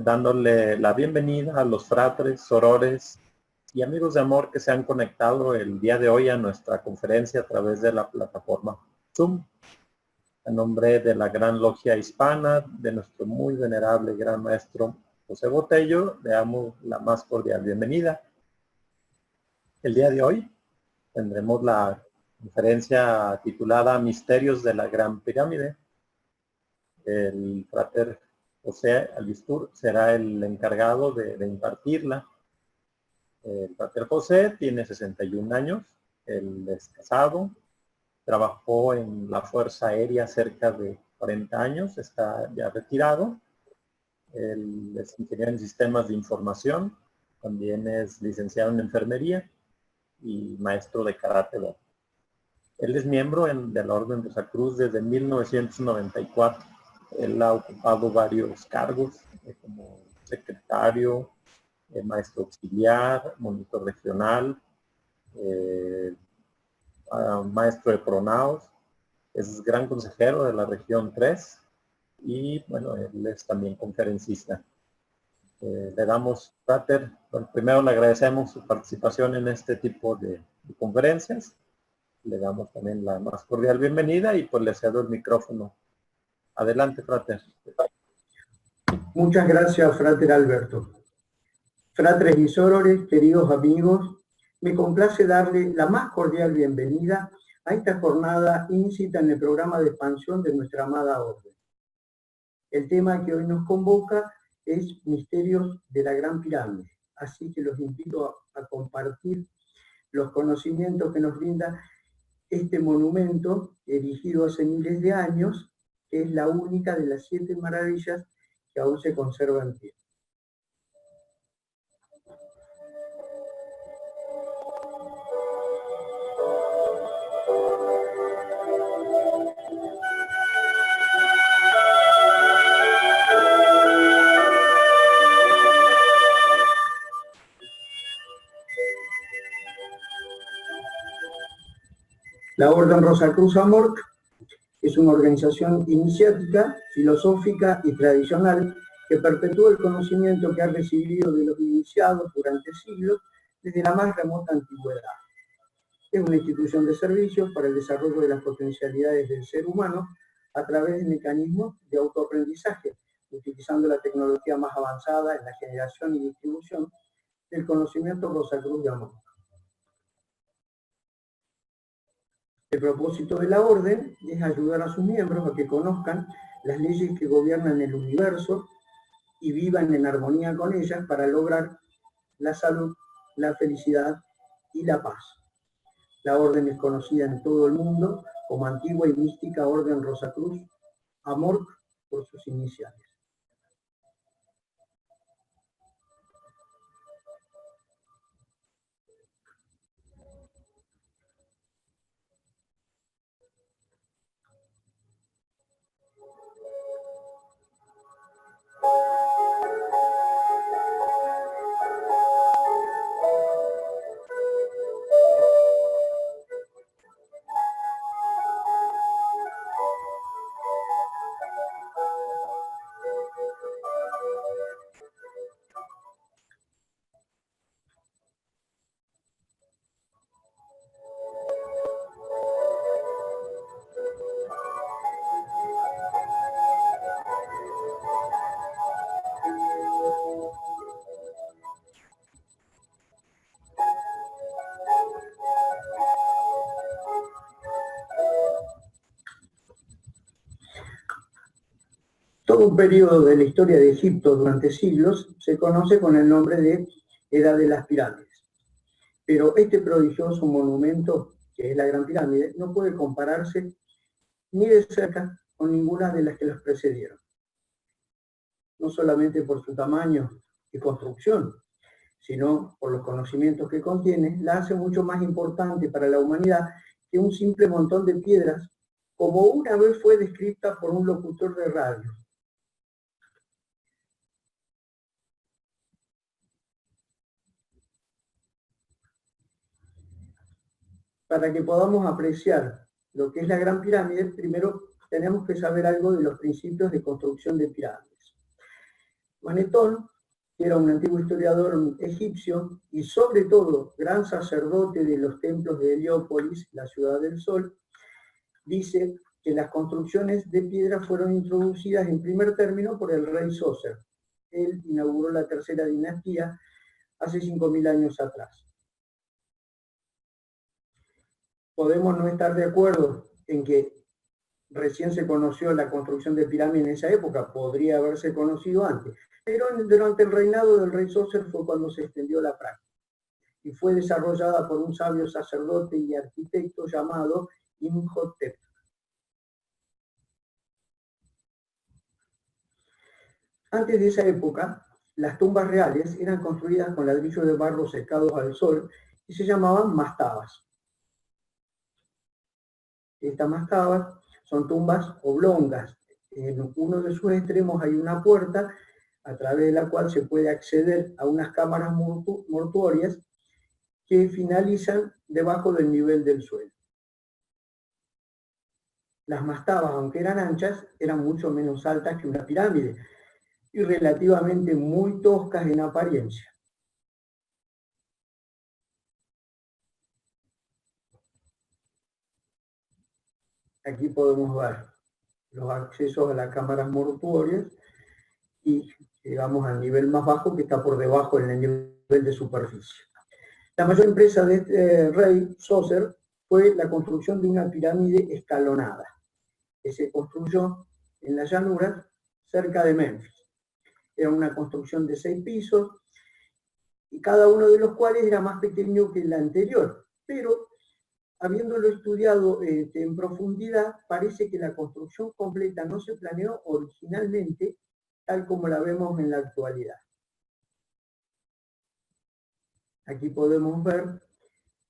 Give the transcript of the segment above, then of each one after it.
dándole la bienvenida a los fratres, sorores y amigos de amor que se han conectado el día de hoy a nuestra conferencia a través de la plataforma Zoom. En nombre de la Gran Logia Hispana, de nuestro muy venerable Gran Maestro José Botello, le damos la más cordial bienvenida. El día de hoy tendremos la conferencia titulada Misterios de la Gran Pirámide. El frater José Alistur será el encargado de impartirla. El frater José tiene 61 años, él es casado, trabajó en la Fuerza Aérea cerca de 40 años, está ya retirado. Él es ingeniero en sistemas de información, también es licenciado en enfermería y maestro de karate. Él es miembro de la Orden Rosacruz desde 1994. Él ha ocupado varios cargos como secretario, maestro auxiliar, monitor regional, maestro de pronaos, es gran consejero de la región 3 y bueno, él es también conferencista. Le damos, frater, bueno, primero le agradecemos su participación en este tipo de conferencias. Le damos también la más cordial bienvenida y pues le cedo el micrófono. Adelante, frater. Muchas gracias, frater Alberto. Fratres y sorores, queridos amigos, me complace darle la más cordial bienvenida a esta jornada íncita en el programa de expansión de nuestra amada orden. El tema que hoy nos convoca es Misterios de la Gran Pirámide, así que los invito a compartir los conocimientos que nos brinda este monumento erigido hace miles de años, que es la única de las 7 maravillas que aún se conserva en pie. La Orden Rosacruz Amorc es una organización iniciática, filosófica y tradicional que perpetúa el conocimiento que ha recibido de los iniciados durante siglos desde la más remota antigüedad. Es una institución de servicios para el desarrollo de las potencialidades del ser humano a través de mecanismos de autoaprendizaje, utilizando la tecnología más avanzada en la generación y distribución del conocimiento Rosacruz de Amorc. El propósito de la orden es ayudar a sus miembros a que conozcan las leyes que gobiernan el universo y vivan en armonía con ellas para lograr la salud, la felicidad y la paz. La orden es conocida en todo el mundo como antigua y mística Orden Rosacruz Amorc por sus iniciales. Todo un periodo de la historia de Egipto durante siglos se conoce con el nombre de Edad de las Pirámides. Pero este prodigioso monumento, que es la Gran Pirámide, no puede compararse ni de cerca con ninguna de las que las precedieron. No solamente por su tamaño y construcción, sino por los conocimientos que contiene, la hace mucho más importante para la humanidad que un simple montón de piedras, como una vez fue descrita por un locutor de radio. Para que podamos apreciar lo que es la Gran Pirámide, primero tenemos que saber algo de los principios de construcción de pirámides. Manetón, que era un antiguo historiador egipcio y sobre todo gran sacerdote de los templos de Heliópolis, la ciudad del sol, dice que las construcciones de piedra fueron introducidas en primer término por el rey Sócer. Él inauguró la tercera dinastía hace 5.000 años atrás. Podemos no estar de acuerdo en que recién se conoció la construcción de pirámides en esa época, podría haberse conocido antes, pero durante el reinado del rey Sócer fue cuando se extendió la práctica y fue desarrollada por un sabio sacerdote y arquitecto llamado Imhotep. Antes de esa época, las tumbas reales eran construidas con ladrillos de barro secados al sol y se llamaban mastabas. Estas mastabas son tumbas oblongas. En uno de sus extremos hay una puerta a través de la cual se puede acceder a unas cámaras mortuorias que finalizan debajo del nivel del suelo. Las mastabas, aunque eran anchas, eran mucho menos altas que una pirámide y relativamente muy toscas en apariencia. Aquí podemos ver los accesos a las cámaras mortuorias y llegamos al nivel más bajo que está por debajo del nivel de superficie. La mayor empresa de este rey Sócer fue la construcción de una pirámide escalonada que se construyó en las llanuras cerca de Memphis. Era una construcción de 6 pisos y cada uno de los cuales era más pequeño que el anterior, pero habiéndolo estudiado en profundidad, parece que la construcción completa no se planeó originalmente tal como la vemos en la actualidad. Aquí podemos ver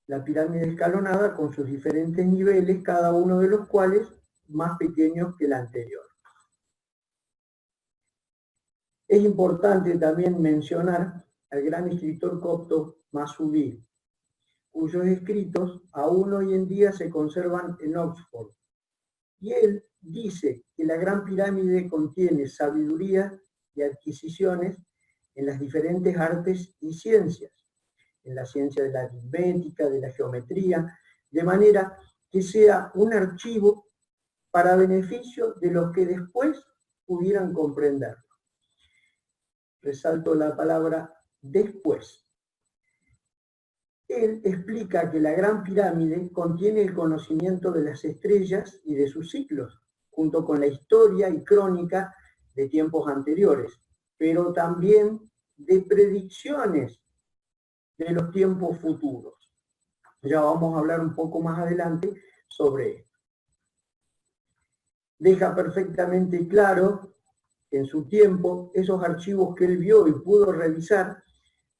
la pirámide escalonada con sus diferentes niveles, cada uno de los cuales más pequeños que el anterior. Es importante también mencionar al gran escritor copto Masudi, cuyos escritos aún hoy en día se conservan en Oxford. Y él dice que la Gran Pirámide contiene sabiduría y adquisiciones en las diferentes artes y ciencias, en la ciencia de la aritmética, de la geometría, de manera que sea un archivo para beneficio de los que después pudieran comprenderlo. Resalto la palabra después. Él explica que la Gran Pirámide contiene el conocimiento de las estrellas y de sus ciclos, junto con la historia y crónica de tiempos anteriores, pero también de predicciones de los tiempos futuros. Ya vamos a hablar un poco más adelante sobre esto. Deja perfectamente claro que en su tiempo esos archivos que él vio y pudo revisar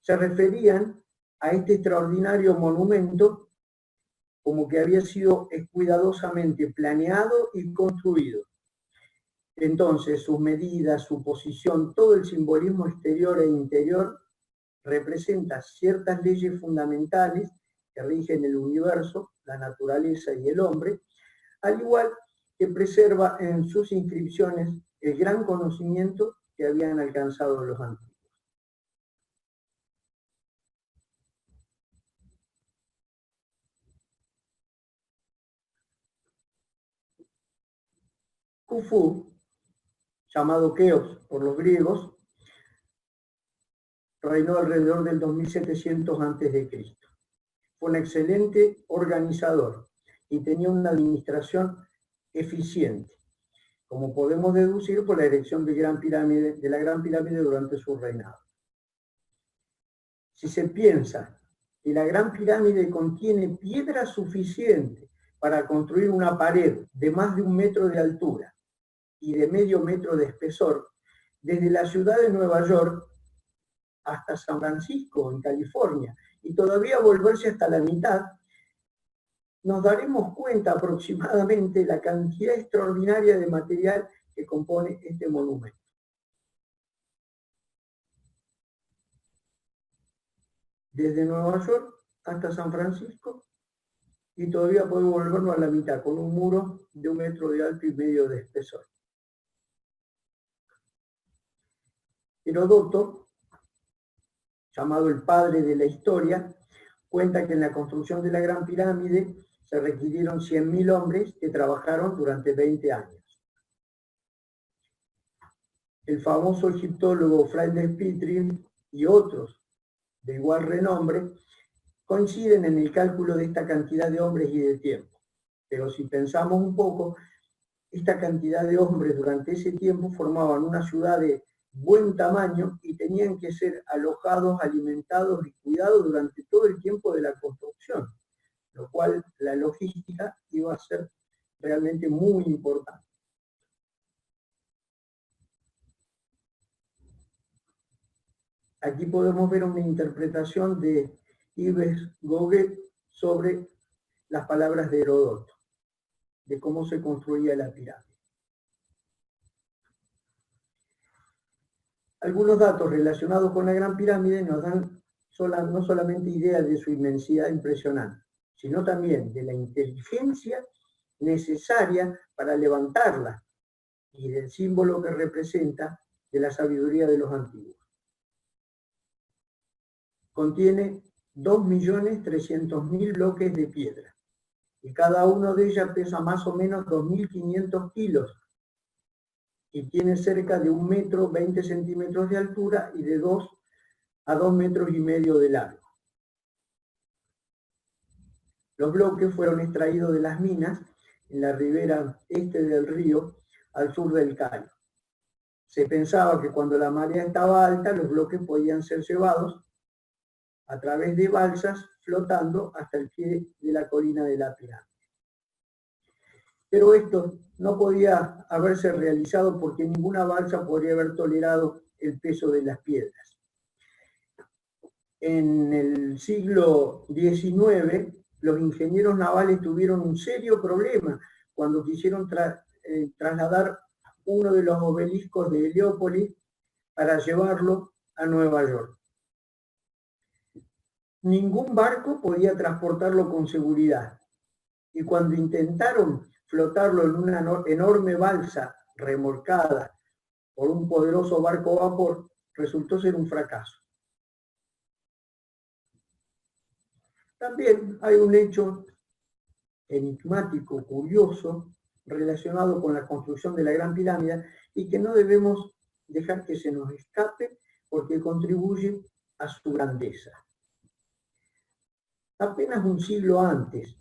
se referían a este extraordinario monumento como que había sido cuidadosamente planeado y construido. Entonces, sus medidas, su posición, todo el simbolismo exterior e interior representa ciertas leyes fundamentales que rigen el universo, la naturaleza y el hombre, al igual que preserva en sus inscripciones el gran conocimiento que habían alcanzado los antiguos. Khufu, llamado Keops por los griegos, reinó alrededor del 2700 a.C. Fue un excelente organizador y tenía una administración eficiente, como podemos deducir por la erección de la Gran Pirámide durante su reinado. Si se piensa que la Gran Pirámide contiene piedra suficiente para construir una pared de más de 1 metro de altura y de medio metro de espesor, desde la ciudad de Nueva York hasta San Francisco, en California, y todavía volverse hasta la mitad, nos daremos cuenta aproximadamente de la cantidad extraordinaria de material que compone este monumento. Desde Nueva York hasta San Francisco, y todavía podemos volvernos a la mitad, con un muro de 1 metro de alto y medio de espesor. Heródoto, llamado el padre de la historia, cuenta que en la construcción de la Gran Pirámide se requirieron 100.000 hombres que trabajaron durante 20 años. El famoso egiptólogo Fray de Petrie y otros de igual renombre coinciden en el cálculo de esta cantidad de hombres y de tiempo. Pero si pensamos un poco, esta cantidad de hombres durante ese tiempo formaban una ciudad de buen tamaño y tenían que ser alojados, alimentados y cuidados durante todo el tiempo de la construcción, lo cual la logística iba a ser realmente muy importante. Aquí podemos ver una interpretación de Yves Gouget sobre las palabras de Heródoto, de cómo se construía la pirámide. Algunos datos relacionados con la Gran Pirámide nos dan no solamente ideas de su inmensidad impresionante, sino también de la inteligencia necesaria para levantarla y del símbolo que representa de la sabiduría de los antiguos. Contiene 2.300.000 bloques de piedra y cada uno de ellas pesa más o menos 2.500 kilos y tiene cerca de 1 metro 20 centímetros de altura y de 2 a 2 metros y medio de largo. Los bloques fueron extraídos de las minas en la ribera este del río al sur del Cairo. Se pensaba que cuando la marea estaba alta los bloques podían ser llevados a través de balsas flotando hasta el pie de la colina de la pirámide. Pero esto no podía haberse realizado porque ninguna balsa podría haber tolerado el peso de las piedras. En el siglo XIX, los ingenieros navales tuvieron un serio problema cuando quisieron trasladar uno de los obeliscos de Heliópolis para llevarlo a Nueva York. Ningún barco podía transportarlo con seguridad. Y cuando intentaron flotarlo en una enorme balsa remolcada por un poderoso barco a vapor, resultó ser un fracaso. También hay un hecho enigmático, curioso, relacionado con la construcción de la Gran Pirámide y que no debemos dejar que se nos escape porque contribuye a su grandeza. Apenas un siglo antes,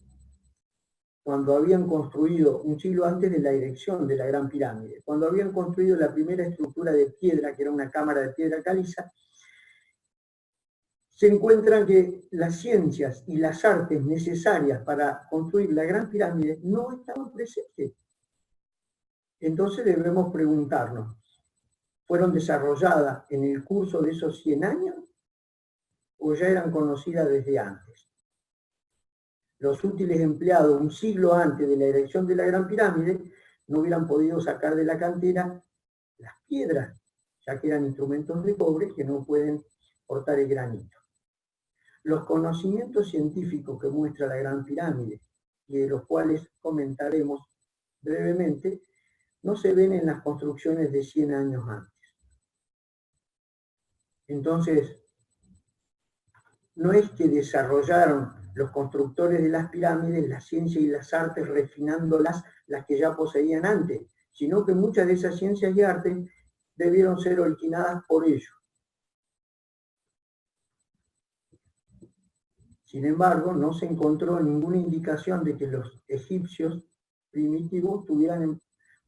cuando habían construido, un siglo antes de la erección de la Gran Pirámide, cuando habían construido la primera estructura de piedra, que era una cámara de piedra caliza, se encuentran que las ciencias y las artes necesarias para construir la Gran Pirámide no estaban presentes. Entonces debemos preguntarnos, ¿fueron desarrolladas en el curso de esos 100 años o ya eran conocidas desde antes? Los útiles empleados un siglo antes de la erección de la Gran Pirámide no hubieran podido sacar de la cantera las piedras, ya que eran instrumentos de cobre que no pueden portar el granito. Los conocimientos científicos que muestra la Gran Pirámide, y de los cuales comentaremos brevemente, no se ven en las construcciones de 100 años antes. Entonces, no es que desarrollaron los constructores de las pirámides la ciencia y las artes refinándolas, las que ya poseían antes, sino que muchas de esas ciencias y artes debieron ser originadas por ellos. Sin embargo, no se encontró ninguna indicación de que los egipcios primitivos tuvieran en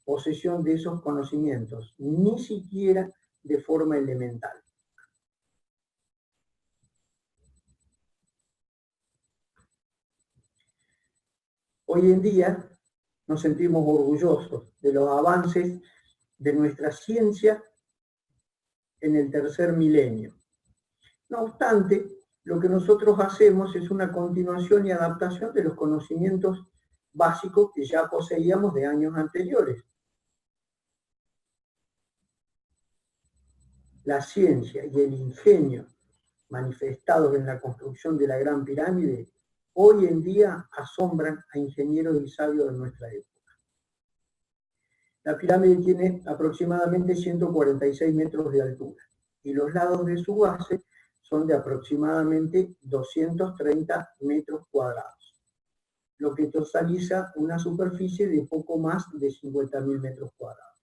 posesión de esos conocimientos, ni siquiera de forma elemental. Hoy en día nos sentimos orgullosos de los avances de nuestra ciencia en el tercer milenio. No obstante, lo que nosotros hacemos es una continuación y adaptación de los conocimientos básicos que ya poseíamos de años anteriores. La ciencia y el ingenio manifestados en la construcción de la Gran Pirámide hoy en día asombran a ingenieros y sabios de nuestra época. La pirámide tiene aproximadamente 146 metros de altura y los lados de su base son de aproximadamente 230 metros cuadrados, lo que totaliza una superficie de poco más de 50.000 metros cuadrados.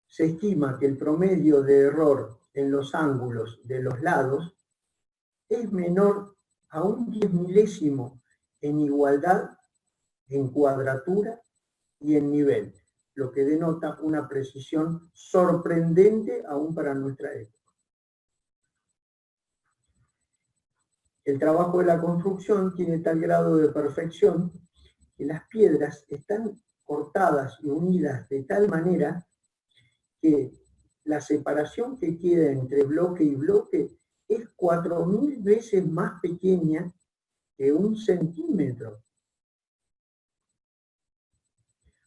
Se estima que el promedio de error en los ángulos de los lados es menor a un 10 milésimo en igualdad, en cuadratura y en nivel, lo que denota una precisión sorprendente aún para nuestra época. El trabajo de la construcción tiene tal grado de perfección que las piedras están cortadas y unidas de tal manera que la separación que queda entre bloque y bloque es 4.000 veces más pequeña que 1 centímetro.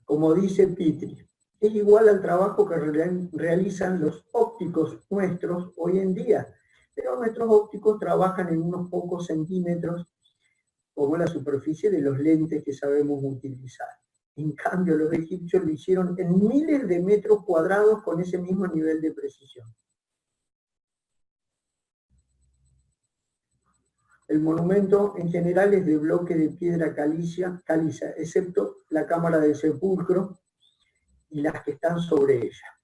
Como dice Petrie, es igual al trabajo que realizan los ópticos nuestros hoy en día, pero nuestros ópticos trabajan en unos pocos centímetros, como la superficie de los lentes que sabemos utilizar. En cambio, los egipcios lo hicieron en miles de metros cuadrados con ese mismo nivel de precisión. El monumento en general es de bloque de piedra caliza, excepto la cámara del sepulcro y las que están sobre ella.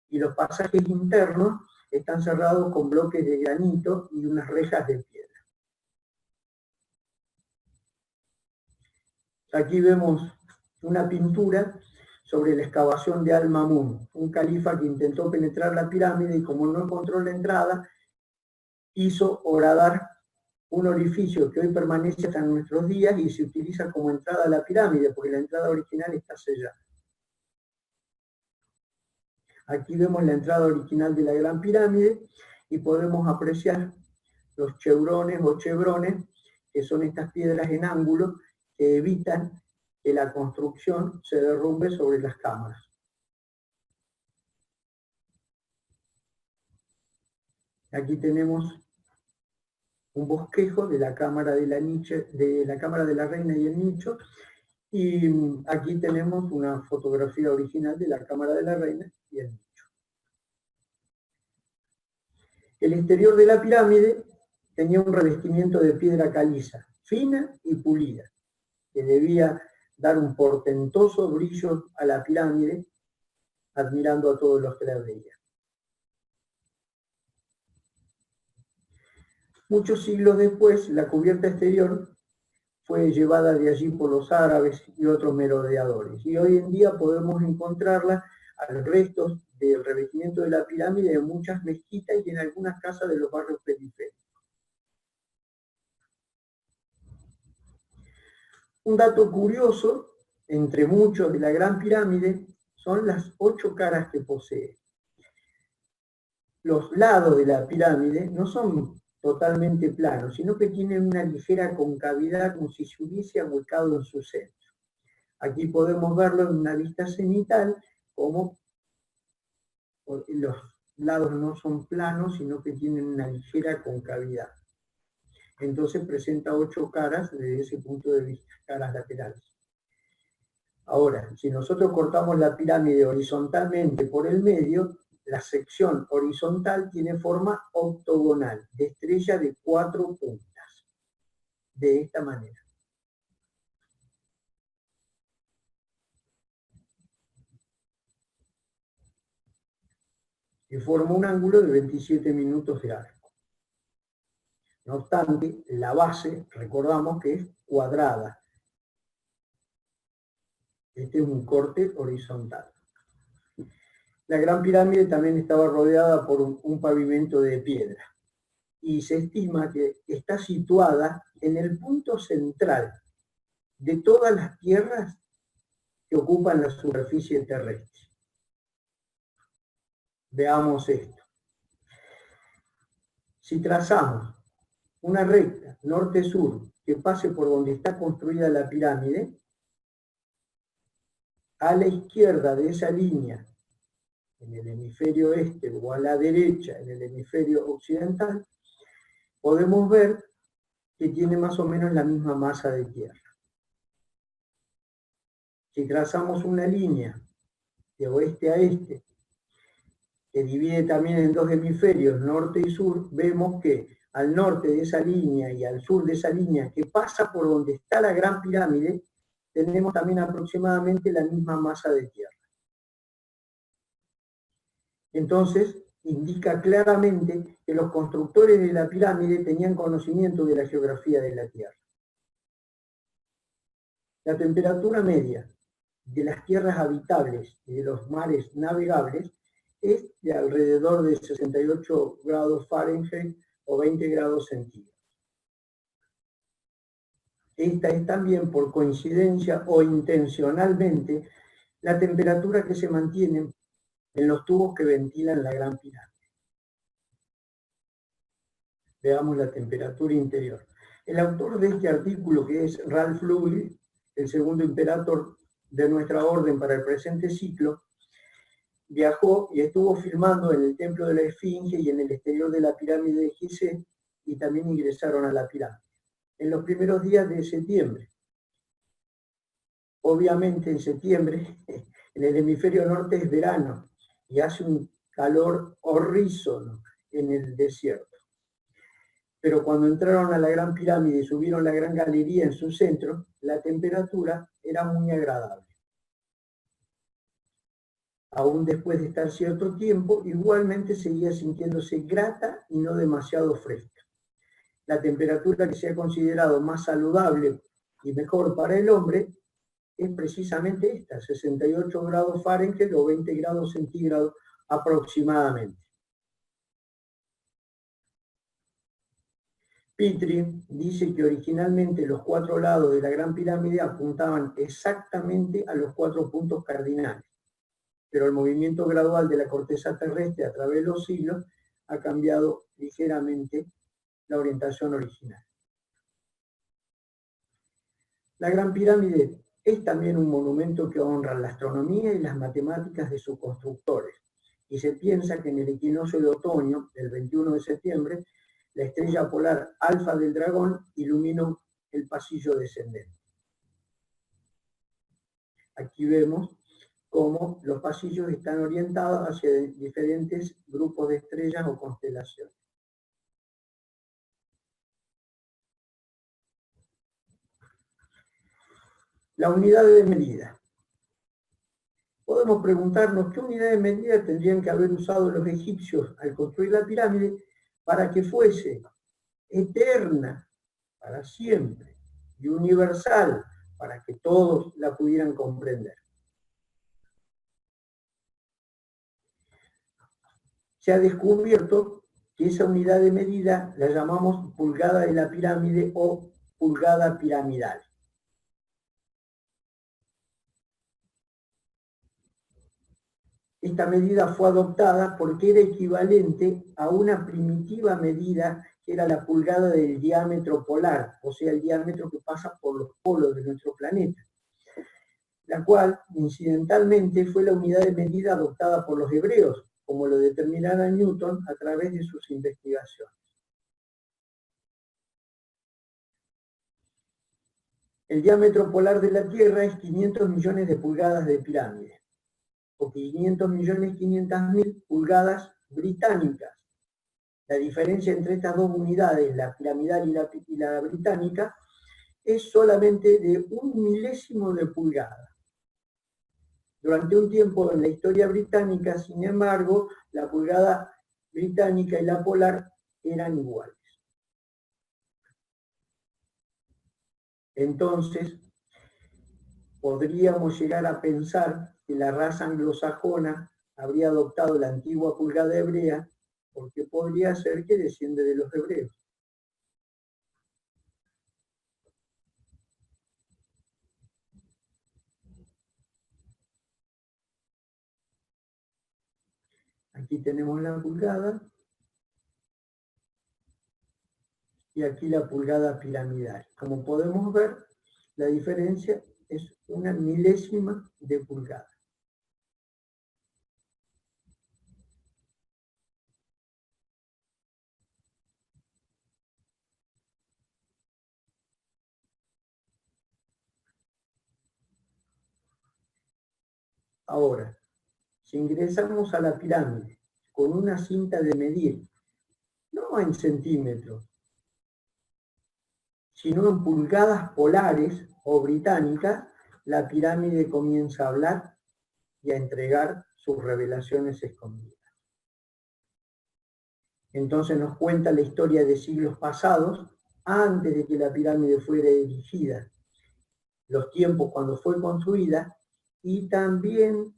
Y los pasajes internos están cerrados con bloques de granito y unas rejas de piedra. Aquí vemos una pintura sobre la excavación de Al-Mamun, un califa que intentó penetrar la pirámide y como no encontró la entrada, hizo horadar un orificio que hoy permanece hasta nuestros días y se utiliza como entrada a la pirámide, porque la entrada original está sellada. Aquí vemos la entrada original de la Gran Pirámide y podemos apreciar los cheurones o chevrones, que son estas piedras en ángulo que evitan que la construcción se derrumbe sobre las cámaras. Aquí tenemos un bosquejo de la cámara de la cámara de la reina y el nicho, y aquí tenemos una fotografía original de la cámara de la reina y el nicho. El exterior de la pirámide tenía un revestimiento de piedra caliza, fina y pulida, que debía dar un portentoso brillo a la pirámide, admirando a todos los que la veían. Muchos siglos después, la cubierta exterior fue llevada de allí por los árabes y otros merodeadores, y hoy en día podemos encontrarla a los restos del revestimiento de la pirámide en muchas mezquitas y en algunas casas de los barrios periféricos. Un dato curioso, entre muchos de la Gran Pirámide, son las 8 caras que posee. Los lados de la pirámide no son totalmente planos, sino que tienen una ligera concavidad como si se hubiese ahuecado en su centro. Aquí podemos verlo en una vista cenital, como los lados no son planos, sino que tienen una ligera concavidad. Entonces presenta 8 caras desde ese punto de vista, caras laterales. Ahora, si nosotros cortamos la pirámide horizontalmente por el medio, la sección horizontal tiene forma octogonal, de estrella de 4 puntas, de esta manera. Que forma un ángulo de 27 minutos de arco. No obstante, la base, recordamos que es cuadrada. Este es un corte horizontal. La Gran Pirámide también estaba rodeada por un pavimento de piedra. Y se estima que está situada en el punto central de todas las tierras que ocupan la superficie terrestre. Veamos esto. Si trazamos una recta norte-sur que pase por donde está construida la pirámide, a la izquierda de esa línea, en el hemisferio este, o a la derecha, en el hemisferio occidental, podemos ver que tiene más o menos la misma masa de tierra. Si trazamos una línea de oeste a este, que divide también en dos hemisferios, norte y sur, vemos que al norte de esa línea y al sur de esa línea, que pasa por donde está la Gran Pirámide, tenemos también aproximadamente la misma masa de tierra. Entonces, indica claramente que los constructores de la pirámide tenían conocimiento de la geografía de la Tierra. La temperatura media de las tierras habitables y de los mares navegables es de alrededor de 68 grados Fahrenheit o 20 grados centígrados. Esta es también, por coincidencia o intencionalmente, la temperatura que se mantiene en los tubos que ventilan la Gran Pirámide. Veamos la temperatura interior. El autor de este artículo, que es Ralph Lully, el segundo imperator de nuestra orden para el presente ciclo, viajó y estuvo filmando en el templo de la Esfinge y en el exterior de la pirámide de Gizeh, y también ingresaron a la pirámide en los primeros días de septiembre. Obviamente en septiembre, en el hemisferio norte es verano y hace un calor horrísono en el desierto. Pero cuando entraron a la Gran Pirámide y subieron la Gran Galería en su centro, la temperatura era muy agradable. Aún después de estar cierto tiempo, igualmente seguía sintiéndose grata y no demasiado fresca. La temperatura que se ha considerado más saludable y mejor para el hombre es precisamente esta, 68 grados Fahrenheit o 20 grados centígrados aproximadamente. Petrie dice que originalmente los 4 lados de la Gran Pirámide apuntaban exactamente a los 4 puntos cardinales, pero el movimiento gradual de la corteza terrestre a través de los siglos ha cambiado ligeramente la orientación original. La Gran Pirámide es también un monumento que honra la astronomía y las matemáticas de sus constructores, y se piensa que en el equinoccio de otoño, del 21 de septiembre, la estrella polar Alfa del Dragón iluminó el pasillo descendente. Aquí vemos cómo los pasillos están orientados hacia diferentes grupos de estrellas o constelaciones. La unidad de medida. Podemos preguntarnos qué unidad de medida tendrían que haber usado los egipcios al construir la pirámide para que fuese eterna, para siempre, y universal, para que todos la pudieran comprender. Se ha descubierto que esa unidad de medida la llamamos pulgada de la pirámide o pulgada piramidal. Esta medida fue adoptada porque era equivalente a una primitiva medida que era la pulgada del diámetro polar, o sea, el diámetro que pasa por los polos de nuestro planeta, la cual, incidentalmente, fue la unidad de medida adoptada por los hebreos, como lo determinara Newton a través de sus investigaciones. El diámetro polar de la Tierra es 500 millones de pulgadas de pirámide, o 500.500.000 pulgadas británicas. La diferencia entre estas dos unidades, la piramidal y la británica, es solamente de 1 milésimo de pulgada. Durante un tiempo en la historia británica, sin embargo, la pulgada británica y la polar eran iguales. Entonces, podríamos llegar a pensar que la raza anglosajona habría adoptado la antigua pulgada hebrea, porque podría ser que desciende de los hebreos. Aquí tenemos la pulgada y aquí la pulgada piramidal. Como podemos ver, la diferencia es 1 milésima de pulgada. Ahora, si ingresamos a la pirámide con una cinta de medir, no en centímetros, sino en pulgadas polares o británicas, la pirámide comienza a hablar y a entregar sus revelaciones escondidas. Entonces nos cuenta la historia de siglos pasados, antes de que la pirámide fuera erigida, los tiempos cuando fue construida, y también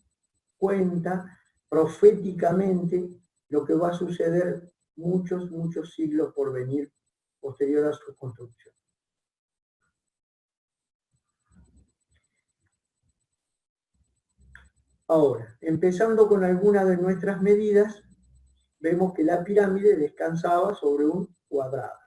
cuenta proféticamente lo que va a suceder muchos siglos por venir, posterior a su construcción. Ahora, empezando con algunas de nuestras medidas, vemos que la pirámide descansaba sobre un cuadrado.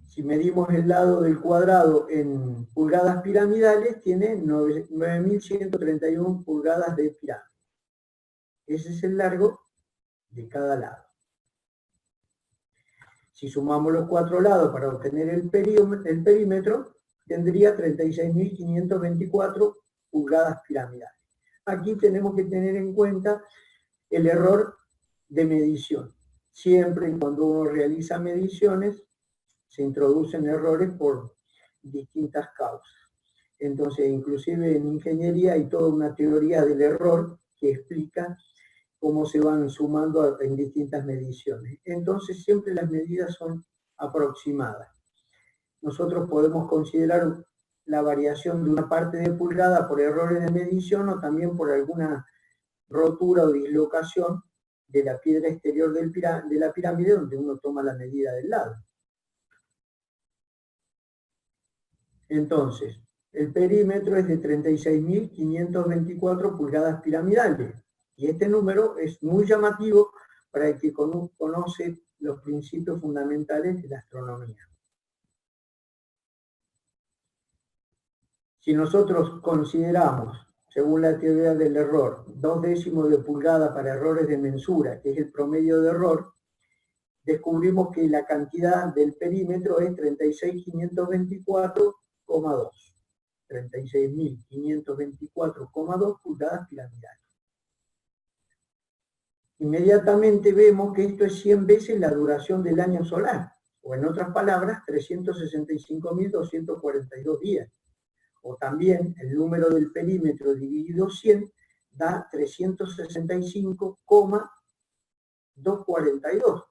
Si medimos el lado del cuadrado en pulgadas piramidales, tiene 9.131 pulgadas de pirámide. Ese es el largo de cada lado. Si sumamos los cuatro lados para obtener el perímetro, tendría 36.524 pulgadas piramidales. Aquí tenemos que tener en cuenta el error de medición. Siempre y cuando uno realiza mediciones, se introducen errores por distintas causas. Entonces, inclusive en ingeniería hay toda una teoría del error que explica cómo se van sumando en distintas mediciones. Entonces, siempre las medidas son aproximadas. Nosotros podemos considerar la variación de una parte de pulgada por errores de medición o también por alguna rotura o dislocación de la piedra exterior de la pirámide donde uno toma la medida del lado. Entonces, el perímetro es de 36.524 pulgadas piramidales. Y este número es muy llamativo para el que conoce los principios fundamentales de la astronomía. Si nosotros consideramos, según la teoría del error, 2/10 de pulgada para errores de mensura, que es el promedio de error, descubrimos que la cantidad del perímetro es 36.524,2. 36.524,2 pulgadas piramidales. Inmediatamente vemos que esto es 100 veces la duración del año solar, o en otras palabras, 365.242 días. O también el número del perímetro dividido 100 da 365,242,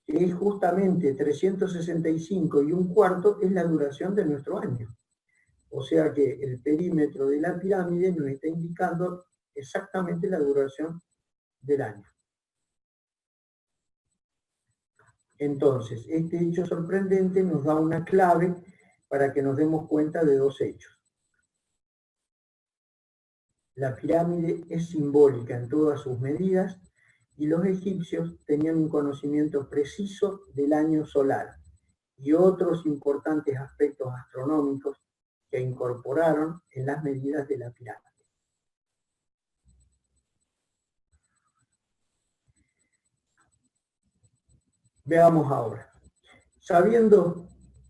que es justamente 365 y un cuarto es la duración de nuestro año. O sea que el perímetro de la pirámide nos está indicando exactamente la duración del año. Entonces, este hecho sorprendente nos da una clave para que nos demos cuenta de dos hechos. La pirámide es simbólica en todas sus medidas y los egipcios tenían un conocimiento preciso del año solar y otros importantes aspectos astronómicos que incorporaron en las medidas de la pirámide. Veamos ahora. Sabiendo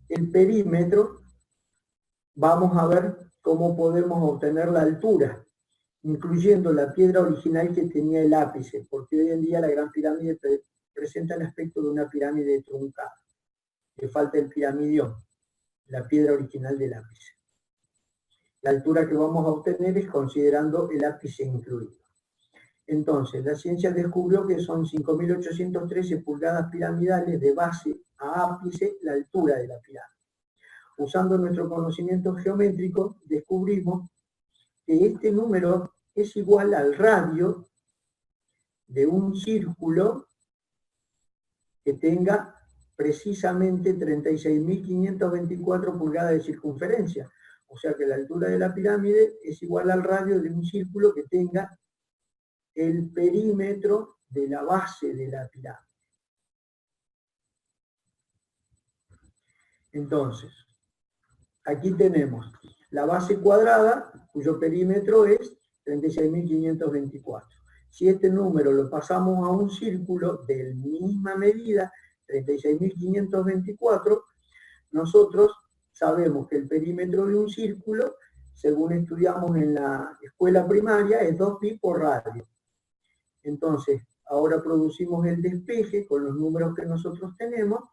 el perímetro, vamos a ver cómo podemos obtener la altura, incluyendo la piedra original que tenía el ápice, porque hoy en día la Gran Pirámide presenta el aspecto de una pirámide truncada. Le falta el piramidión, la piedra original del ápice. La altura que vamos a obtener es considerando el ápice incluido. Entonces, la ciencia descubrió que son 5.813 pulgadas piramidales de base a ápice la altura de la pirámide. Usando nuestro conocimiento geométrico, descubrimos que este número es igual al radio de un círculo que tenga precisamente 36.524 pulgadas de circunferencia. O sea que la altura de la pirámide es igual al radio de un círculo que tenga el perímetro de la base de la pirámide. Entonces, aquí tenemos la base cuadrada, cuyo perímetro es 36.524. Si este número lo pasamos a un círculo de misma medida, 36.524, nosotros sabemos que el perímetro de un círculo según estudiamos en la escuela primaria, es 2pi por radio. Entonces, ahora producimos el despeje con los números que nosotros tenemos,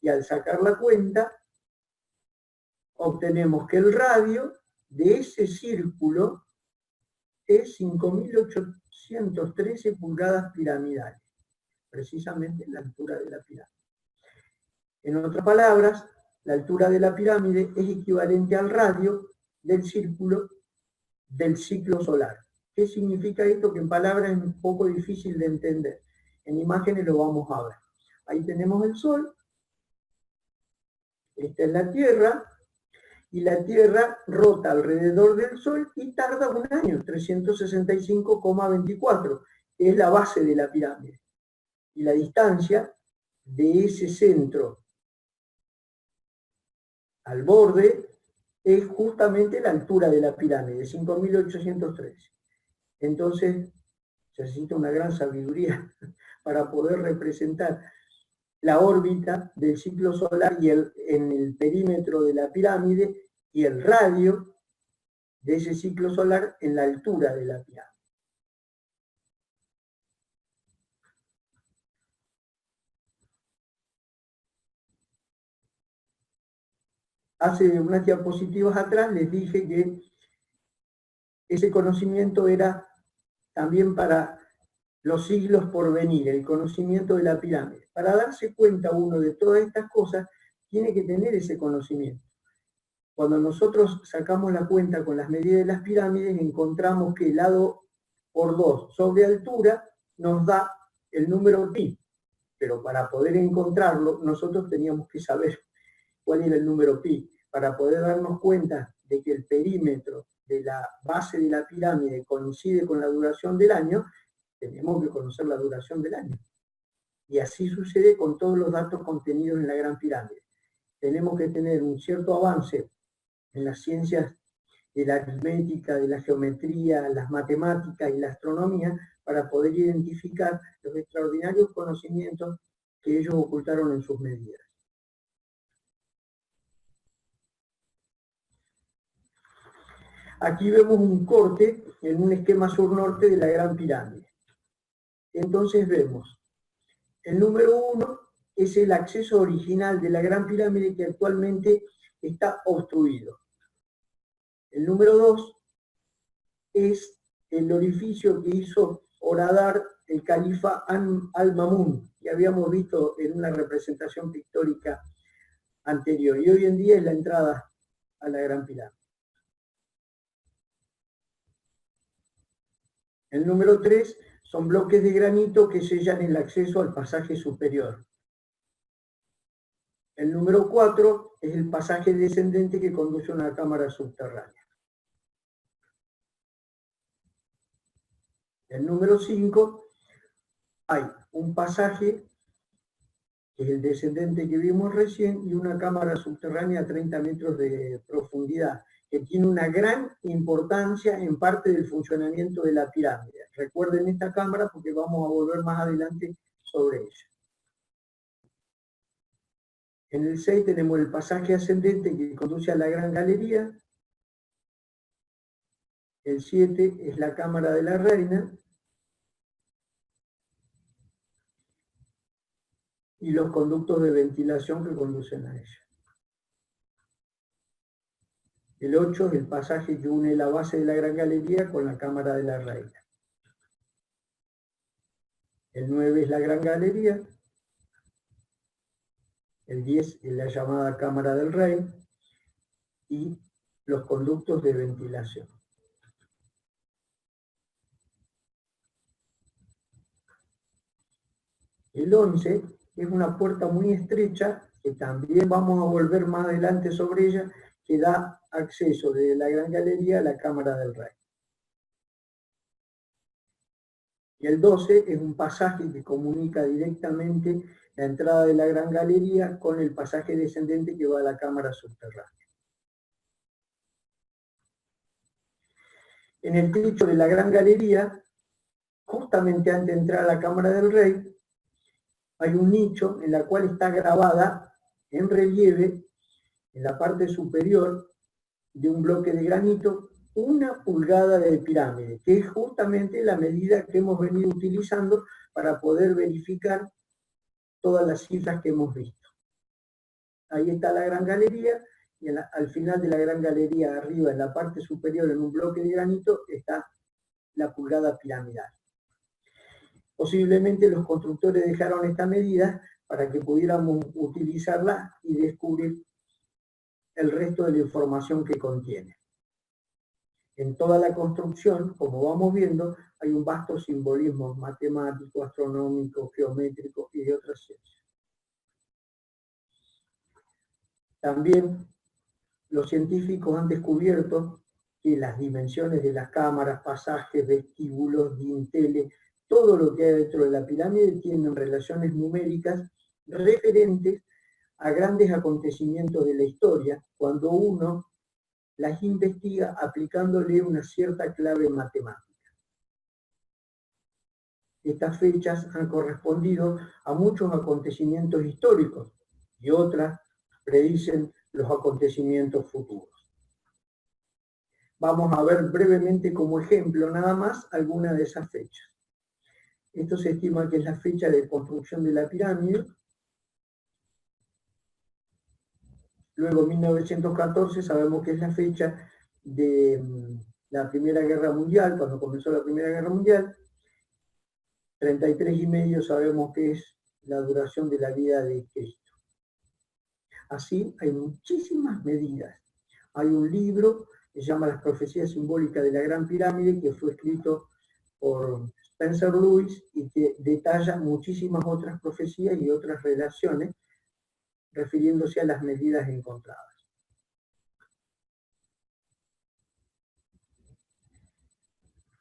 y al sacar la cuenta, obtenemos que el radio de ese círculo es 5.813 pulgadas piramidales, precisamente la altura de la pirámide. En otras palabras, la altura de la pirámide es equivalente al radio del círculo del ciclo solar. ¿Qué significa esto? Que en palabras es un poco difícil de entender. En imágenes lo vamos a ver. Ahí tenemos el Sol, esta es la Tierra, y la Tierra rota alrededor del Sol y tarda un año, 365,24, que es la base de la pirámide. Y la distancia de ese centro al borde es justamente la altura de la pirámide, 5.813. Entonces, se necesita una gran sabiduría para poder representar la órbita del ciclo solar y en el perímetro de la pirámide y el radio de ese ciclo solar en la altura de la pirámide. Hace unas diapositivas atrás les dije que ese conocimiento era también para los siglos por venir, el conocimiento de la pirámide. Para darse cuenta uno de todas estas cosas, tiene que tener ese conocimiento. Cuando nosotros sacamos la cuenta con las medidas de las pirámides, encontramos que lado por 2 sobre altura nos da el número pi. Pero para poder encontrarlo, nosotros teníamos que saber cuál era el número pi, para poder darnos cuenta de que el perímetro de la base de la pirámide coincide con la duración del año. Tenemos que conocer la duración del año. Y así sucede con todos los datos contenidos en la Gran Pirámide. Tenemos que tener un cierto avance en las ciencias de la aritmética, de la geometría, las matemáticas y la astronomía para poder identificar los extraordinarios conocimientos que ellos ocultaron en sus medidas. Aquí vemos un corte en un esquema sur-norte de la Gran Pirámide. Entonces vemos, el número 1 es el acceso original de la Gran Pirámide que actualmente está obstruido. El número 2 es el orificio que hizo horadar el califa al-Mamun, que habíamos visto en una representación pictórica anterior, y hoy en día es la entrada a la Gran Pirámide. El número 3 son bloques de granito que sellan el acceso al pasaje superior. El número 4 es el pasaje descendente que conduce a una cámara subterránea. El número 5 hay un pasaje, que es el descendente que vimos recién, y una cámara subterránea a 30 metros de profundidad, que tiene una gran importancia en parte del funcionamiento de la pirámide. Recuerden esta cámara porque vamos a volver más adelante sobre ella. En el 6 tenemos el pasaje ascendente que conduce a la Gran Galería. El 7 es la Cámara de la Reina. Y los conductos de ventilación que conducen a ella. El 8 es el pasaje que une la base de la Gran Galería con la Cámara de la Reina. El 9 es la Gran Galería. El 10 es la llamada Cámara del Rey. Y los conductos de ventilación. El 11 es una puerta muy estrecha, que también vamos a volver más adelante sobre ella, que da acceso desde la Gran Galería a la Cámara del Rey. Y el 12 es un pasaje que comunica directamente la entrada de la Gran Galería con el pasaje descendente que va a la Cámara subterránea. En el techo de la Gran Galería, justamente antes de entrar a la Cámara del Rey, hay un nicho en la cual está grabada en relieve, en la parte superior, de un bloque de granito 1 pulgada de pirámide, que es justamente la medida que hemos venido utilizando para poder verificar todas las cifras que hemos visto. Ahí está la Gran Galería, y al final de la Gran Galería, arriba en la parte superior, en un bloque de granito, está la pulgada piramidal. Posiblemente los constructores dejaron esta medida para que pudiéramos utilizarla y descubrir el resto de la información que contiene. En toda la construcción, como vamos viendo, hay un vasto simbolismo matemático, astronómico, geométrico y de otras ciencias. También los científicos han descubierto que las dimensiones de las cámaras, pasajes, vestíbulos, dinteles, todo lo que hay dentro de la pirámide tienen relaciones numéricas referentes a grandes acontecimientos de la historia, cuando uno las investiga aplicándole una cierta clave matemática. Estas fechas han correspondido a muchos acontecimientos históricos y otras predicen los acontecimientos futuros. Vamos a ver brevemente como ejemplo nada más alguna de esas fechas. Esto se estima que es la fecha de construcción de la pirámide. Luego 1914 sabemos que es la fecha de la Primera Guerra Mundial, cuando comenzó la Primera Guerra Mundial. 33 y medio sabemos que es la duración de la vida de Cristo. Así hay muchísimas medidas. Hay un libro que se llama Las profecías simbólicas de la Gran Pirámide, que fue escrito por Spencer Lewis y que detalla muchísimas otras profecías y otras relaciones refiriéndose a las medidas encontradas.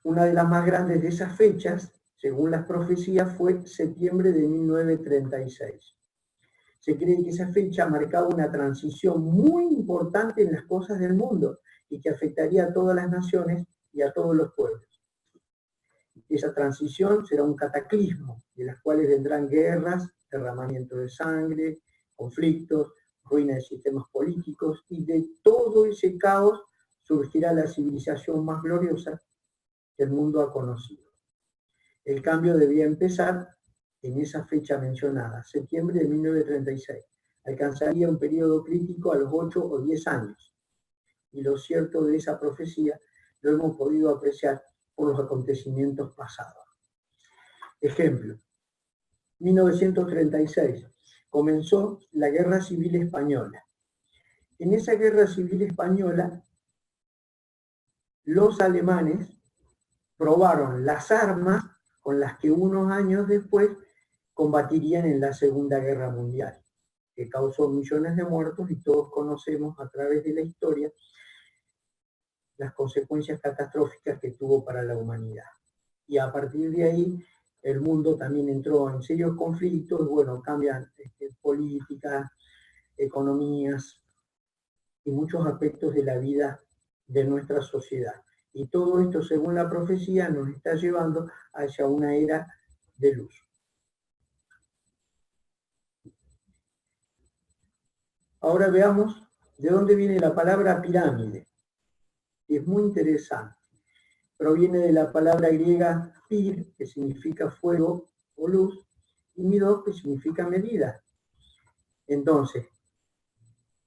Una de las más grandes de esas fechas, según las profecías, fue septiembre de 1936. Se cree que esa fecha marcaba una transición muy importante en las cosas del mundo y que afectaría a todas las naciones y a todos los pueblos. Esa transición será un cataclismo, de las cuales vendrán guerras, derramamiento de sangre, conflictos, ruina de sistemas políticos, y de todo ese caos surgirá la civilización más gloriosa que el mundo ha conocido. El cambio debía empezar en esa fecha mencionada, septiembre de 1936. Alcanzaría un periodo crítico a los 8 o 10 años. Y lo cierto de esa profecía lo hemos podido apreciar por los acontecimientos pasados. Ejemplo, 1936. Comenzó la Guerra Civil Española. En esa Guerra Civil Española, los alemanes probaron las armas con las que unos años después combatirían en la Segunda Guerra Mundial, que causó millones de muertos y todos conocemos a través de la historia las consecuencias catastróficas que tuvo para la humanidad. Y a partir de ahí, el mundo también entró en serios conflictos, bueno, cambian políticas, economías y muchos aspectos de la vida de nuestra sociedad. Y todo esto, según la profecía, nos está llevando hacia una era de luz. Ahora veamos de dónde viene la palabra pirámide. Es muy interesante. Proviene de la palabra griega pir, que significa fuego o luz, y midos, que significa medida. Entonces,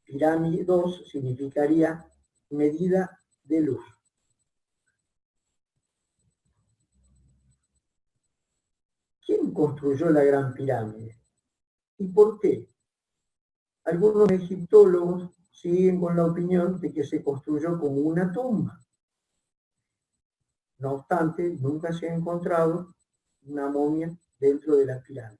pirámidos significaría medida de luz. ¿Quién construyó la Gran Pirámide? ¿Y por qué? Algunos egiptólogos siguen con la opinión de que se construyó como una tumba. No obstante, nunca se ha encontrado una momia dentro de la pirámide.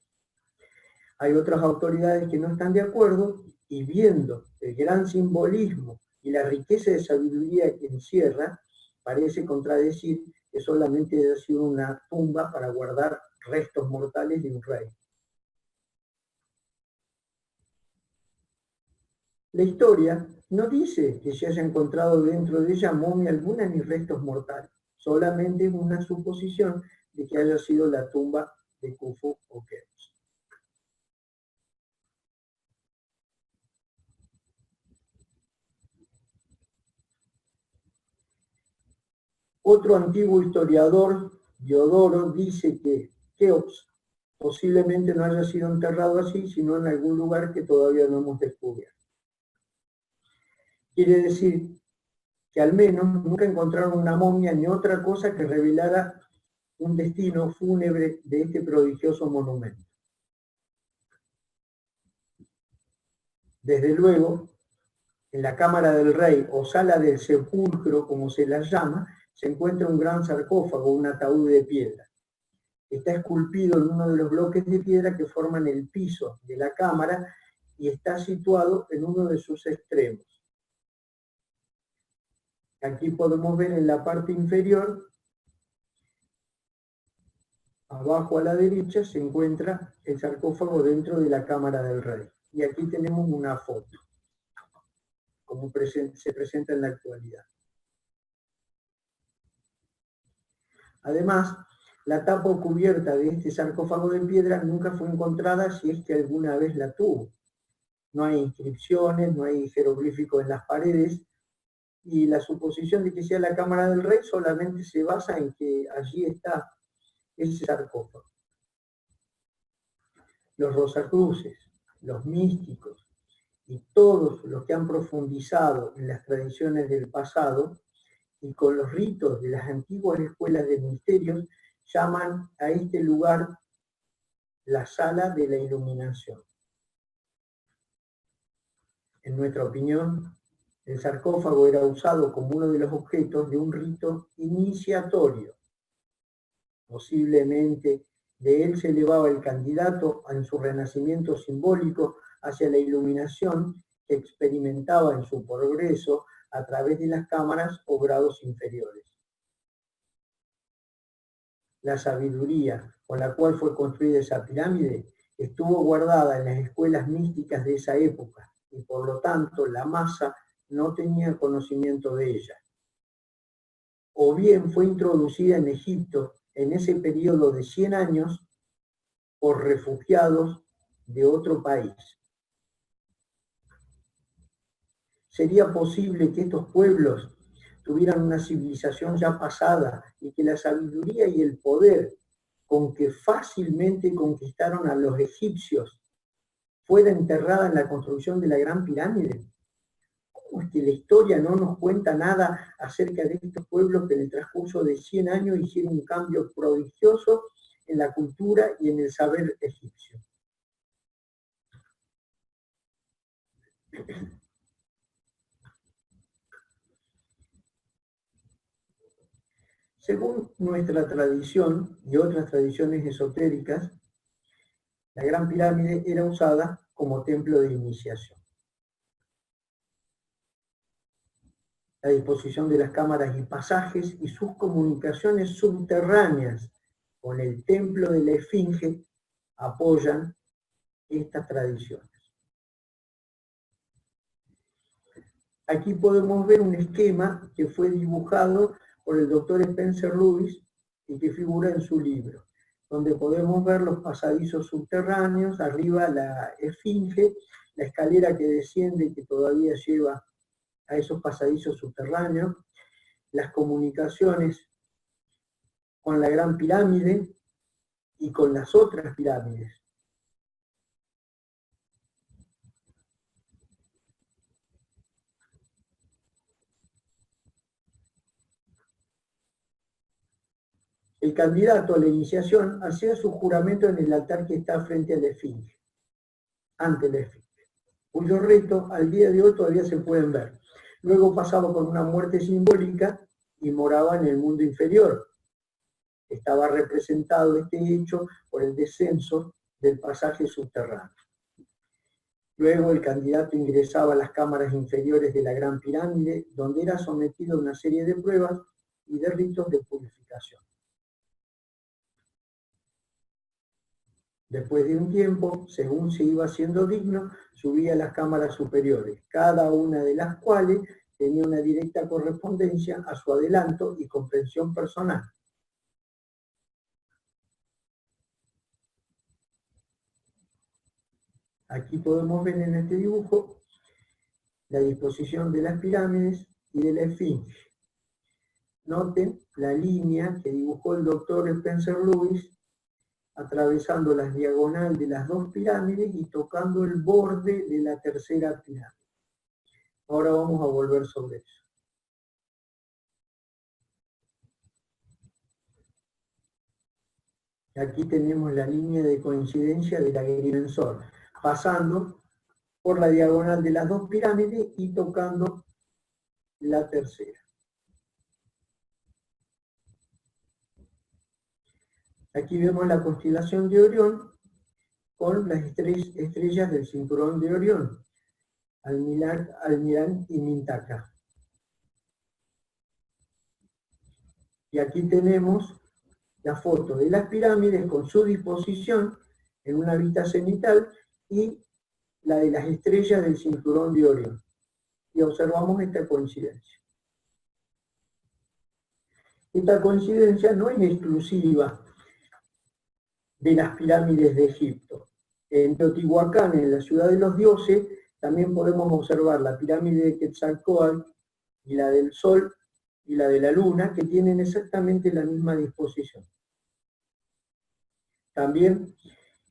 Hay otras autoridades que no están de acuerdo y viendo el gran simbolismo y la riqueza de sabiduría que encierra, parece contradecir que solamente haya sido una tumba para guardar restos mortales de un rey. La historia no dice que se haya encontrado dentro de ella momia alguna ni restos mortales, solamente una suposición de que haya sido la tumba de Khufu o Keops. Otro antiguo historiador, Diodoro, dice que Keops posiblemente no haya sido enterrado así, sino en algún lugar que todavía no hemos descubierto. Quiere decir que al menos nunca encontraron una momia ni otra cosa que revelara un destino fúnebre de este prodigioso monumento. Desde luego, en la Cámara del Rey o Sala del Sepulcro, como se la llama, se encuentra un gran sarcófago, un ataúd de piedra. Está esculpido en uno de los bloques de piedra que forman el piso de la cámara y está situado en uno de sus extremos. Aquí podemos ver en la parte inferior, abajo a la derecha, se encuentra el sarcófago dentro de la Cámara del Rey. Y aquí tenemos una foto, como se presenta en la actualidad. Además, la tapa o cubierta de este sarcófago de piedra nunca fue encontrada, si es que alguna vez la tuvo. No hay inscripciones, no hay jeroglíficos en las paredes, y la suposición de que sea la Cámara del Rey solamente se basa en que allí está ese sarcófago. Los rosacruces, los místicos y todos los que han profundizado en las tradiciones del pasado y con los ritos de las antiguas escuelas de misterios llaman a este lugar la Sala de la Iluminación. En nuestra opinión, el sarcófago era usado como uno de los objetos de un rito iniciatorio. Posiblemente de él se elevaba el candidato en su renacimiento simbólico hacia la iluminación que experimentaba en su progreso a través de las cámaras o grados inferiores. La sabiduría con la cual fue construida esa pirámide estuvo guardada en las escuelas místicas de esa época y por lo tanto la masa no tenía conocimiento de ella. O bien fue introducida en Egipto en ese periodo de 100 años por refugiados de otro país. ¿Sería posible que estos pueblos tuvieran una civilización ya pasada y que la sabiduría y el poder con que fácilmente conquistaron a los egipcios fuera enterrada en la construcción de la Gran Pirámide? ¿Cómo es que la historia no nos cuenta nada acerca de estos pueblos que en el transcurso de 100 años hicieron un cambio prodigioso en la cultura y en el saber egipcio? Según nuestra tradición y otras tradiciones esotéricas, la Gran Pirámide era usada como templo de iniciación. La disposición de las cámaras y pasajes y sus comunicaciones subterráneas con el templo de la Esfinge apoyan estas tradiciones. Aquí podemos ver un esquema que fue dibujado por el doctor Spencer Lewis y que figura en su libro, donde podemos ver los pasadizos subterráneos, arriba la Esfinge, la escalera que desciende y que todavía lleva a esos pasadizos subterráneos, las comunicaciones con la Gran Pirámide y con las otras pirámides. El candidato a la iniciación hacía su juramento en el altar que está frente a la Esfinge, ante la Esfinge, cuyos restos al día de hoy todavía se pueden ver. Luego pasaba por una muerte simbólica y moraba en el mundo inferior. Estaba representado este hecho por el descenso del pasaje subterráneo. Luego el candidato ingresaba a las cámaras inferiores de la Gran Pirámide, donde era sometido a una serie de pruebas y de ritos de purificación. Después de un tiempo, según se iba siendo digno, subía a las cámaras superiores, cada una de las cuales tenía una directa correspondencia a su adelanto y comprensión personal. Aquí podemos ver en este dibujo la disposición de las pirámides y de la Esfinge. Noten la línea que dibujó el doctor Spencer Lewis, atravesando la diagonal de las dos pirámides y tocando el borde de la tercera pirámide. Ahora vamos a volver sobre eso. Aquí tenemos la línea de coincidencia del agrimensor, pasando por la diagonal de las dos pirámides y tocando la tercera. Aquí vemos la constelación de Orión con las estrellas del cinturón de Orión, Almirán y Mintaka. Y aquí tenemos la foto de las pirámides con su disposición en una vista cenital y la de las estrellas del cinturón de Orión. Y observamos esta coincidencia. Esta coincidencia no es exclusiva de las pirámides de Egipto. En Teotihuacán, en la ciudad de los dioses, también podemos observar la pirámide de Quetzalcóatl y la del Sol y la de la Luna, que tienen exactamente la misma disposición. También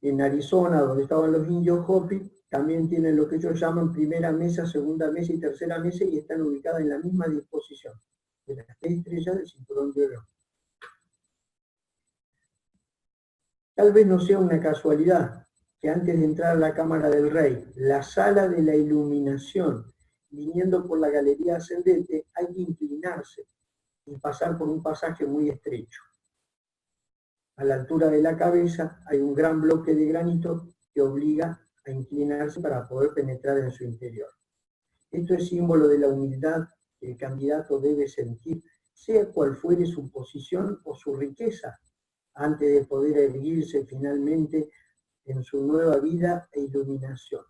en Arizona, donde estaban los indios Hopi, también tienen lo que ellos llaman primera mesa, segunda mesa y tercera mesa, y están ubicadas en la misma disposición de las tres estrellas del cinturón de Orión. Tal vez no sea una casualidad que antes de entrar a la cámara del rey, la sala de la iluminación, viniendo por la galería ascendente, hay que inclinarse y pasar por un pasaje muy estrecho. A la altura de la cabeza hay un gran bloque de granito que obliga a inclinarse para poder penetrar en su interior. Esto es símbolo de la humildad que el candidato debe sentir, sea cual fuere su posición o su riqueza, antes de poder erguirse finalmente en su nueva vida e iluminación.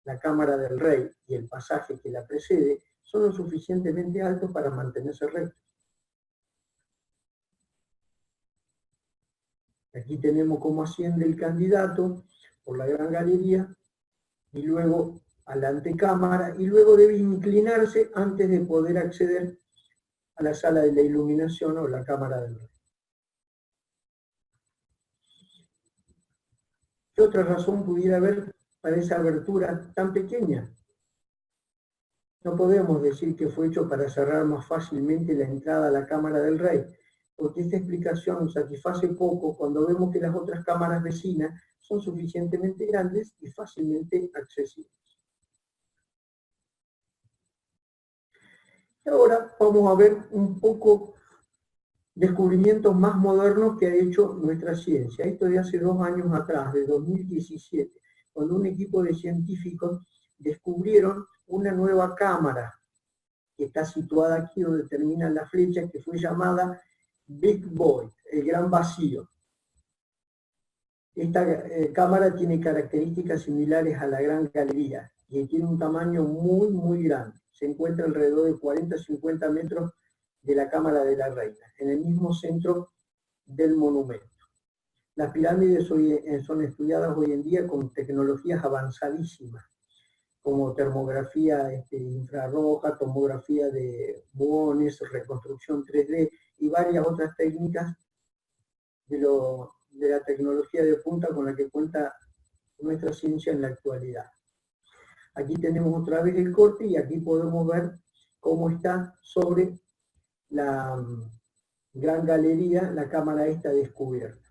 La cámara del rey y el pasaje que la precede son lo suficientemente altos para mantenerse rectos. Aquí tenemos cómo asciende el candidato por la gran galería y luego a la antecámara, y luego debe inclinarse antes de poder acceder a la sala de la iluminación o la cámara del rey. ¿Qué otra razón pudiera haber para esa abertura tan pequeña? No podemos decir que fue hecho para cerrar más fácilmente la entrada a la cámara del rey, porque esta explicación satisface poco cuando vemos que las otras cámaras vecinas son suficientemente grandes y fácilmente accesibles. Y ahora vamos a ver un poco descubrimientos más modernos que ha hecho nuestra ciencia. Esto de hace 2 años atrás, de 2017, cuando un equipo de científicos descubrieron una nueva cámara que está situada aquí donde termina la flecha, que fue llamada Big Void, el gran vacío. Esta cámara tiene características similares a la Gran Galería y tiene un tamaño muy, muy grande. Se encuentra alrededor de 40-50 metros de la Cámara de la Reina, en el mismo centro del monumento. Las pirámides son estudiadas hoy en día con tecnologías avanzadísimas, como termografía infrarroja, tomografía de muones, reconstrucción 3D y varias otras técnicas de la tecnología de punta con la que cuenta nuestra ciencia en la actualidad. Aquí tenemos otra vez el corte y aquí podemos ver cómo está sobre la gran galería la cámara esta descubierta.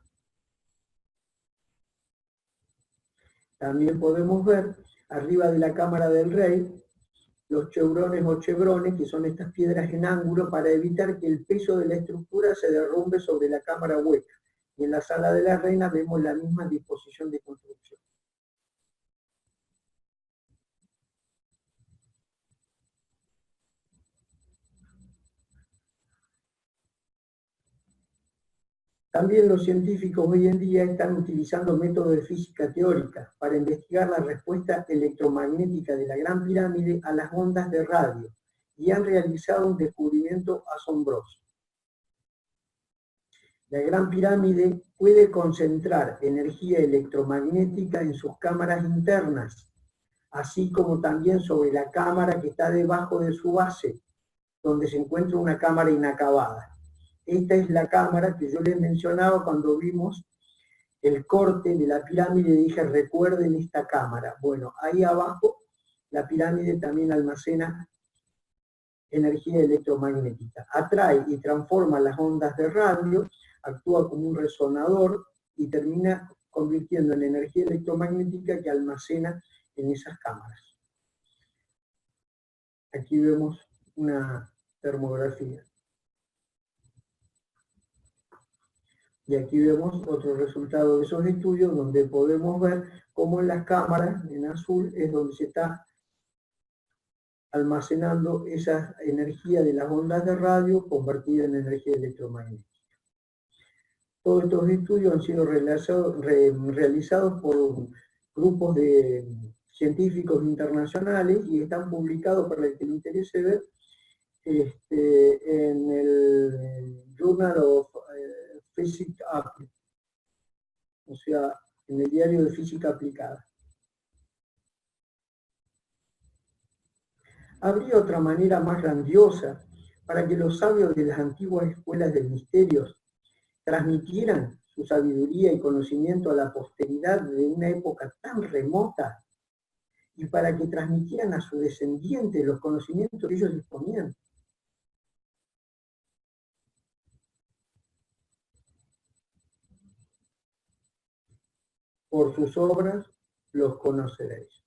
También podemos ver arriba de la cámara del rey los chevrones o chevrones, que son estas piedras en ángulo para evitar que el peso de la estructura se derrumbe sobre la cámara hueca. Y en la sala de la reina vemos la misma disposición de construcción. También los científicos hoy en día están utilizando métodos de física teórica para investigar la respuesta electromagnética de la Gran Pirámide a las ondas de radio y han realizado un descubrimiento asombroso. La Gran Pirámide puede concentrar energía electromagnética en sus cámaras internas, así como también sobre la cámara que está debajo de su base, donde se encuentra una cámara inacabada. Esta es la cámara que yo les mencionaba cuando vimos el corte de la pirámide. Dije, recuerden esta cámara. Bueno, ahí abajo la pirámide también almacena energía electromagnética. Atrae y transforma las ondas de radio, actúa como un resonador y termina convirtiendo en energía electromagnética que almacena en esas cámaras. Aquí vemos una termografía. Y aquí vemos otro resultado de esos estudios donde podemos ver cómo en las cámaras, en azul, es donde se está almacenando esa energía de las ondas de radio convertida en energía electromagnética. Todos estos estudios han sido realizados por grupos de científicos internacionales y están publicados, para el que le interese ver, en el Journal of Physics Applied, o sea, en el diario de Física Aplicada. ¿Habría otra manera más grandiosa para que los sabios de las antiguas escuelas de misterios transmitieran su sabiduría y conocimiento a la posteridad de una época tan remota, y para que transmitieran a sus descendientes los conocimientos que ellos disponían? Por sus obras los conoceréis.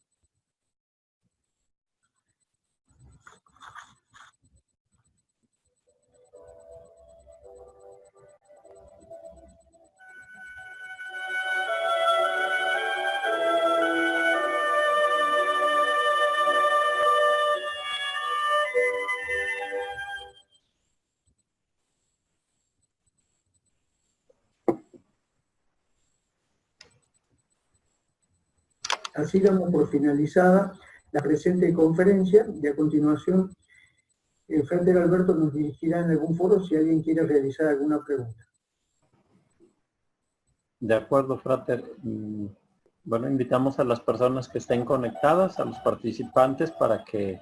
Así damos por finalizada la presente conferencia y a continuación el Frater Alberto nos dirigirá en algún foro si alguien quiere realizar alguna pregunta. De acuerdo, Frater. Bueno, invitamos a las personas que estén conectadas, a los participantes, para que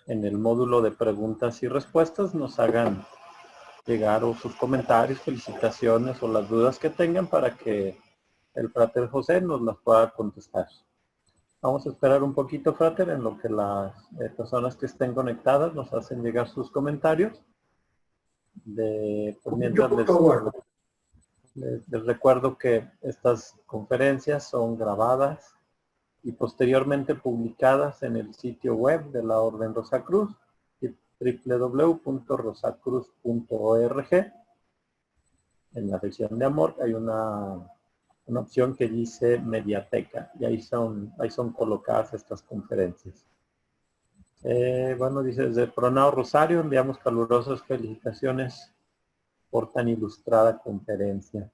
en el módulo de preguntas y respuestas nos hagan llegar o sus comentarios, felicitaciones o las dudas que tengan para que el Frater José nos las pueda contestar. Vamos a esperar un poquito, Frater, en lo que las personas que estén conectadas nos hacen llegar sus comentarios. Mientras les recuerdo que estas conferencias son grabadas y posteriormente publicadas en el sitio web de la Orden Rosacruz, www.rosacruz.org. En la sección de amor hay una opción que dice Mediateca, y ahí son colocadas estas conferencias. Bueno, dice, desde Pronao Rosario enviamos calurosas felicitaciones por tan ilustrada conferencia.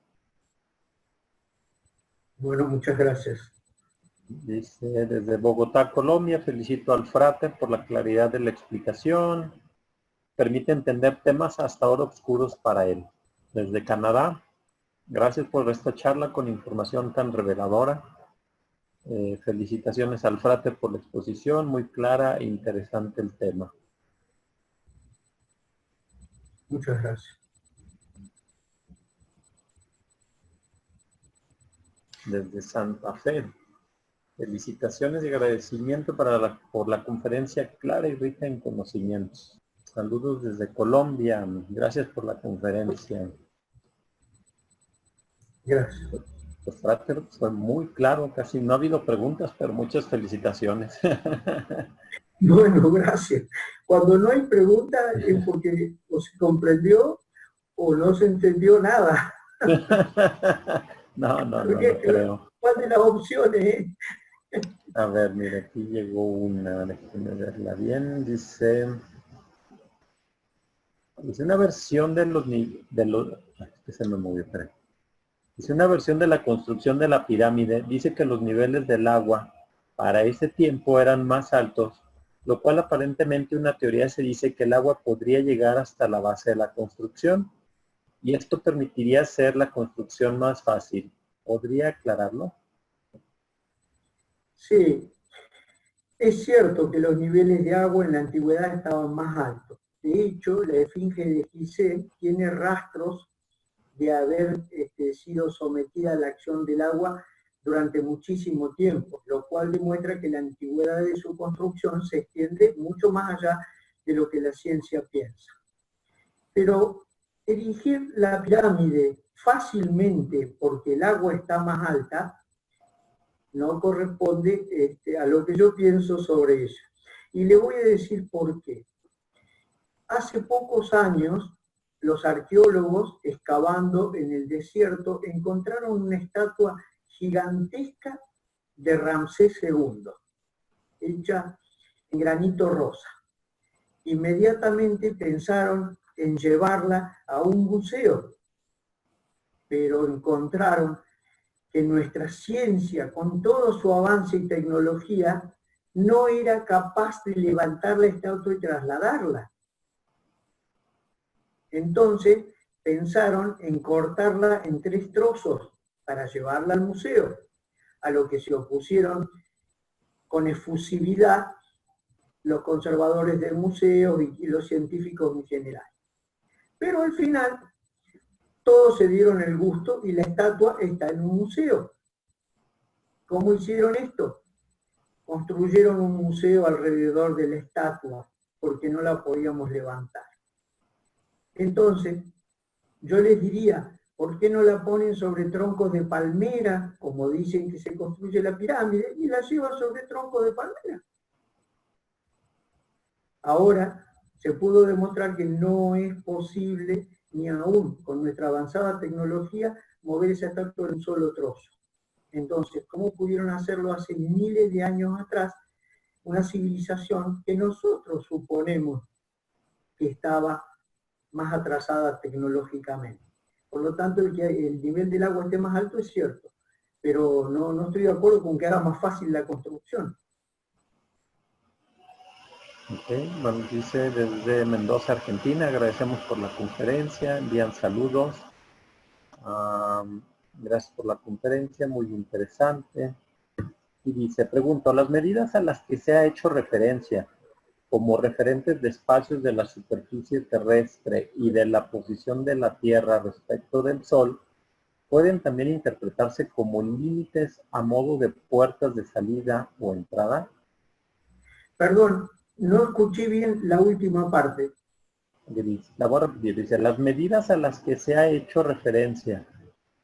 Bueno, muchas gracias. Dice, desde Bogotá, Colombia, felicito al Frater por la claridad de la explicación. Permite entender temas hasta ahora oscuros para él. Desde Canadá, gracias por esta charla con información tan reveladora. Felicitaciones al Frater por la exposición, muy clara e interesante el tema. Muchas gracias. Desde Santa Fe, felicitaciones y agradecimiento por la conferencia clara y rica en conocimientos. Saludos desde Colombia, gracias por la conferencia. Gracias. Pues, Frater, fue muy claro, casi no ha habido preguntas, pero muchas felicitaciones. Bueno, gracias. Cuando no hay pregunta es porque o se comprendió o no se entendió nada. No creo. ¿Cuál de las opciones? A ver, mire, aquí llegó una, déjenme verla bien, dice una versión de los se me movió, espera. Dice una versión de la construcción de la pirámide, dice que los niveles del agua para ese tiempo eran más altos, lo cual aparentemente una teoría se dice que el agua podría llegar hasta la base de la construcción, y esto permitiría hacer la construcción más fácil. ¿Podría aclararlo? Sí, es cierto que los niveles de agua en la antigüedad estaban más altos. De hecho, la esfinge de Gizeh tiene rastros de haber sido sometida a la acción del agua durante muchísimo tiempo, lo cual demuestra que la antigüedad de su construcción se extiende mucho más allá de lo que la ciencia piensa. Pero erigir la pirámide fácilmente porque el agua está más alta no corresponde a lo que yo pienso sobre ella. Y le voy a decir por qué. Hace pocos años, los arqueólogos, excavando en el desierto, encontraron una estatua gigantesca de Ramsés II, hecha en granito rosa. Inmediatamente pensaron en llevarla a un museo, pero encontraron que nuestra ciencia, con todo su avance y tecnología, no era capaz de levantar la estatua y trasladarla. Entonces pensaron en cortarla en 3 trozos para llevarla al museo, a lo que se opusieron con efusividad los conservadores del museo y los científicos en general. Pero al final todos se dieron el gusto y la estatua está en un museo. ¿Cómo hicieron esto? Construyeron un museo alrededor de la estatua porque no la podíamos levantar. Entonces, yo les diría, ¿por qué no la ponen sobre troncos de palmera, como dicen que se construye la pirámide, y la llevan sobre troncos de palmera? Ahora se pudo demostrar que no es posible, ni aún con nuestra avanzada tecnología, mover esa estatua en un solo trozo. Entonces, ¿cómo pudieron hacerlo hace miles de años atrás una civilización que nosotros suponemos que estaba más atrasada tecnológicamente? Por lo tanto, el que el nivel del agua esté más alto es cierto, pero no estoy de acuerdo con que haga más fácil la construcción. Okay. Bueno, dice desde Mendoza, Argentina, agradecemos por la conferencia, envían saludos. Gracias por la conferencia, muy interesante. Y dice, pregunto, las medidas a las que se ha hecho referencia como referentes de espacios de la superficie terrestre y de la posición de la Tierra respecto del Sol, ¿pueden también interpretarse como límites a modo de puertas de salida o entrada? Perdón, no escuché bien la última parte. La voy a repetir, dice, las medidas a las que se ha hecho referencia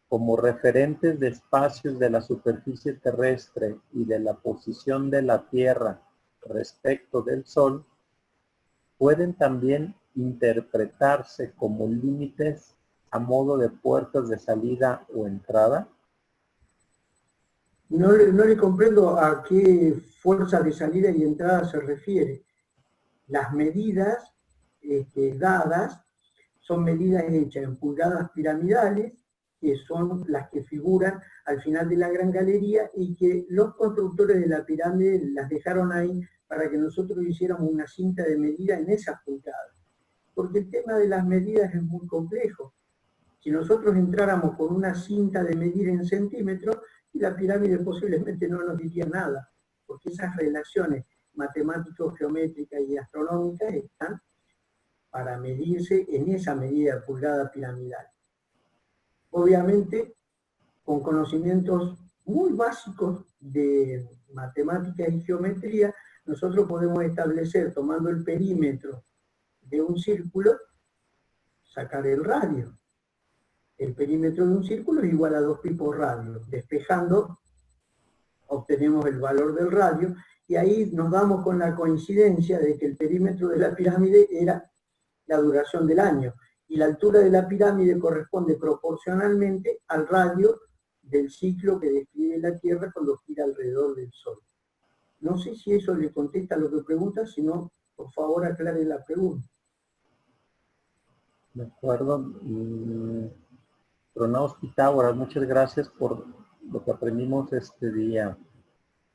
como referentes de espacios de la superficie terrestre y de la posición de la Tierra respecto del Sol, pueden también interpretarse como límites a modo de puertas de salida o entrada. No le comprendo a qué fuerza de salida y entrada se refiere. Las medidas dadas son medidas hechas en pulgadas piramidales, que son las que figuran al final de la gran galería y que los constructores de la pirámide las dejaron ahí para que nosotros hiciéramos una cinta de medida en esas pulgadas. Porque el tema de las medidas es muy complejo. Si nosotros entráramos con una cinta de medir en centímetros, la pirámide posiblemente no nos diría nada, porque esas relaciones matemáticas, geométricas y astronómicas están para medirse en esa medida de pulgada piramidal. Obviamente, con conocimientos muy básicos de matemáticas y geometría, nosotros podemos establecer, tomando el perímetro de un círculo, sacar el radio. El perímetro de un círculo es igual a 2 pi por radio. Despejando, obtenemos el valor del radio, y ahí nos damos con la coincidencia de que el perímetro de la pirámide era la duración del año, y la altura de la pirámide corresponde proporcionalmente al radio del ciclo que describe la Tierra cuando gira alrededor del Sol. No sé si eso le contesta lo que pregunta, si no, por favor aclare la pregunta. De acuerdo. Pronaos Pitágoras, muchas gracias por lo que aprendimos este día.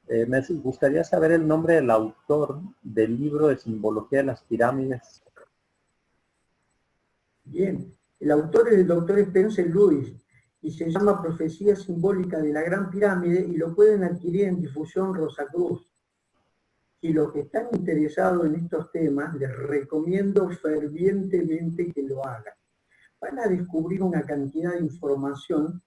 Me gustaría saber el nombre del autor del libro de simbología de las pirámides. Bien, el autor es el doctor Spencer Lewis y se llama Profecía Simbólica de la Gran Pirámide y lo pueden adquirir en Difusión Rosacruz. Y los que están interesados en estos temas, les recomiendo fervientemente que lo hagan. Van a descubrir una cantidad de información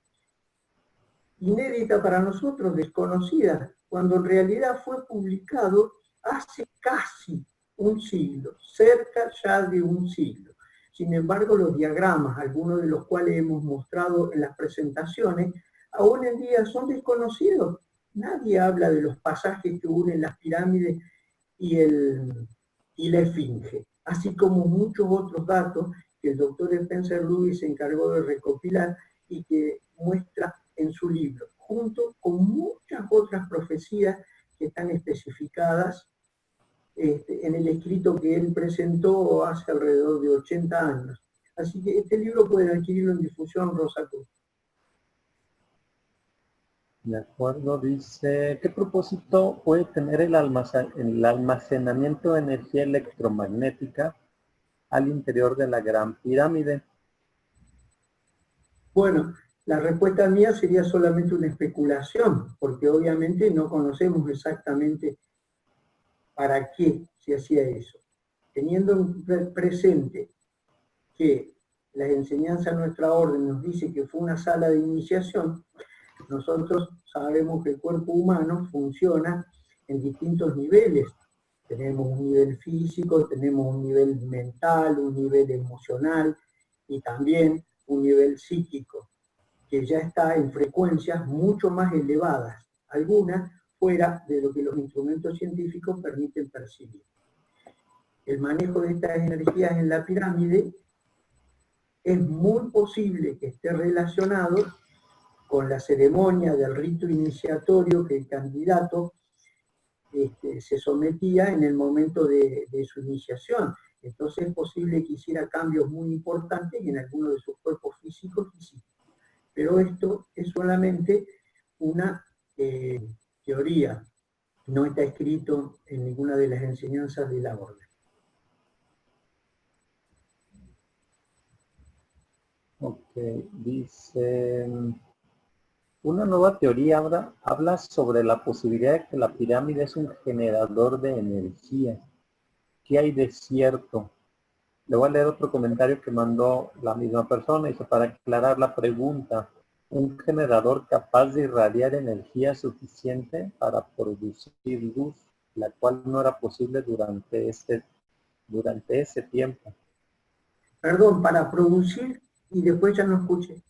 inédita para nosotros, desconocida, cuando en realidad fue publicado hace casi un siglo, cerca ya de un siglo. Sin embargo, los diagramas, algunos de los cuales hemos mostrado en las presentaciones, aún en día son desconocidos. Nadie habla de los pasajes que unen las pirámides y la esfinge, así como muchos otros datos que el doctor Spencer Lewis se encargó de recopilar y que muestra en su libro, junto con muchas otras profecías que están especificadas en el escrito que él presentó hace alrededor de 80 años. Así que este libro pueden adquirirlo en difusión Rosa Cruz. De acuerdo, dice, ¿qué propósito puede tener el almacenamiento de energía electromagnética al interior de la Gran Pirámide? Bueno, la respuesta mía sería solamente una especulación, porque obviamente no conocemos exactamente para qué se hacía eso. Teniendo presente que la enseñanza de nuestra orden nos dice que fue una sala de iniciación, nosotros sabemos que el cuerpo humano funciona en distintos niveles. Tenemos un nivel físico, tenemos un nivel mental, un nivel emocional y también un nivel psíquico, que ya está en frecuencias mucho más elevadas, algunas fuera de lo que los instrumentos científicos permiten percibir. El manejo de estas energías en la pirámide es muy posible que esté relacionado con la ceremonia del rito iniciatorio que el candidato se sometía en el momento de su iniciación. Entonces es posible que hiciera cambios muy importantes en algunos de sus cuerpos físicos y psíquicos. Pero esto es solamente una teoría, no está escrito en ninguna de las enseñanzas de la orden. Ok, dice, una nueva teoría habla sobre la posibilidad de que la pirámide es un generador de energía. ¿Qué hay de cierto? Le voy a leer otro comentario que mandó la misma persona. Dice, para aclarar la pregunta, ¿un generador capaz de irradiar energía suficiente para producir luz, la cual no era posible durante ese tiempo? Perdón, para producir, y después ya no escuché.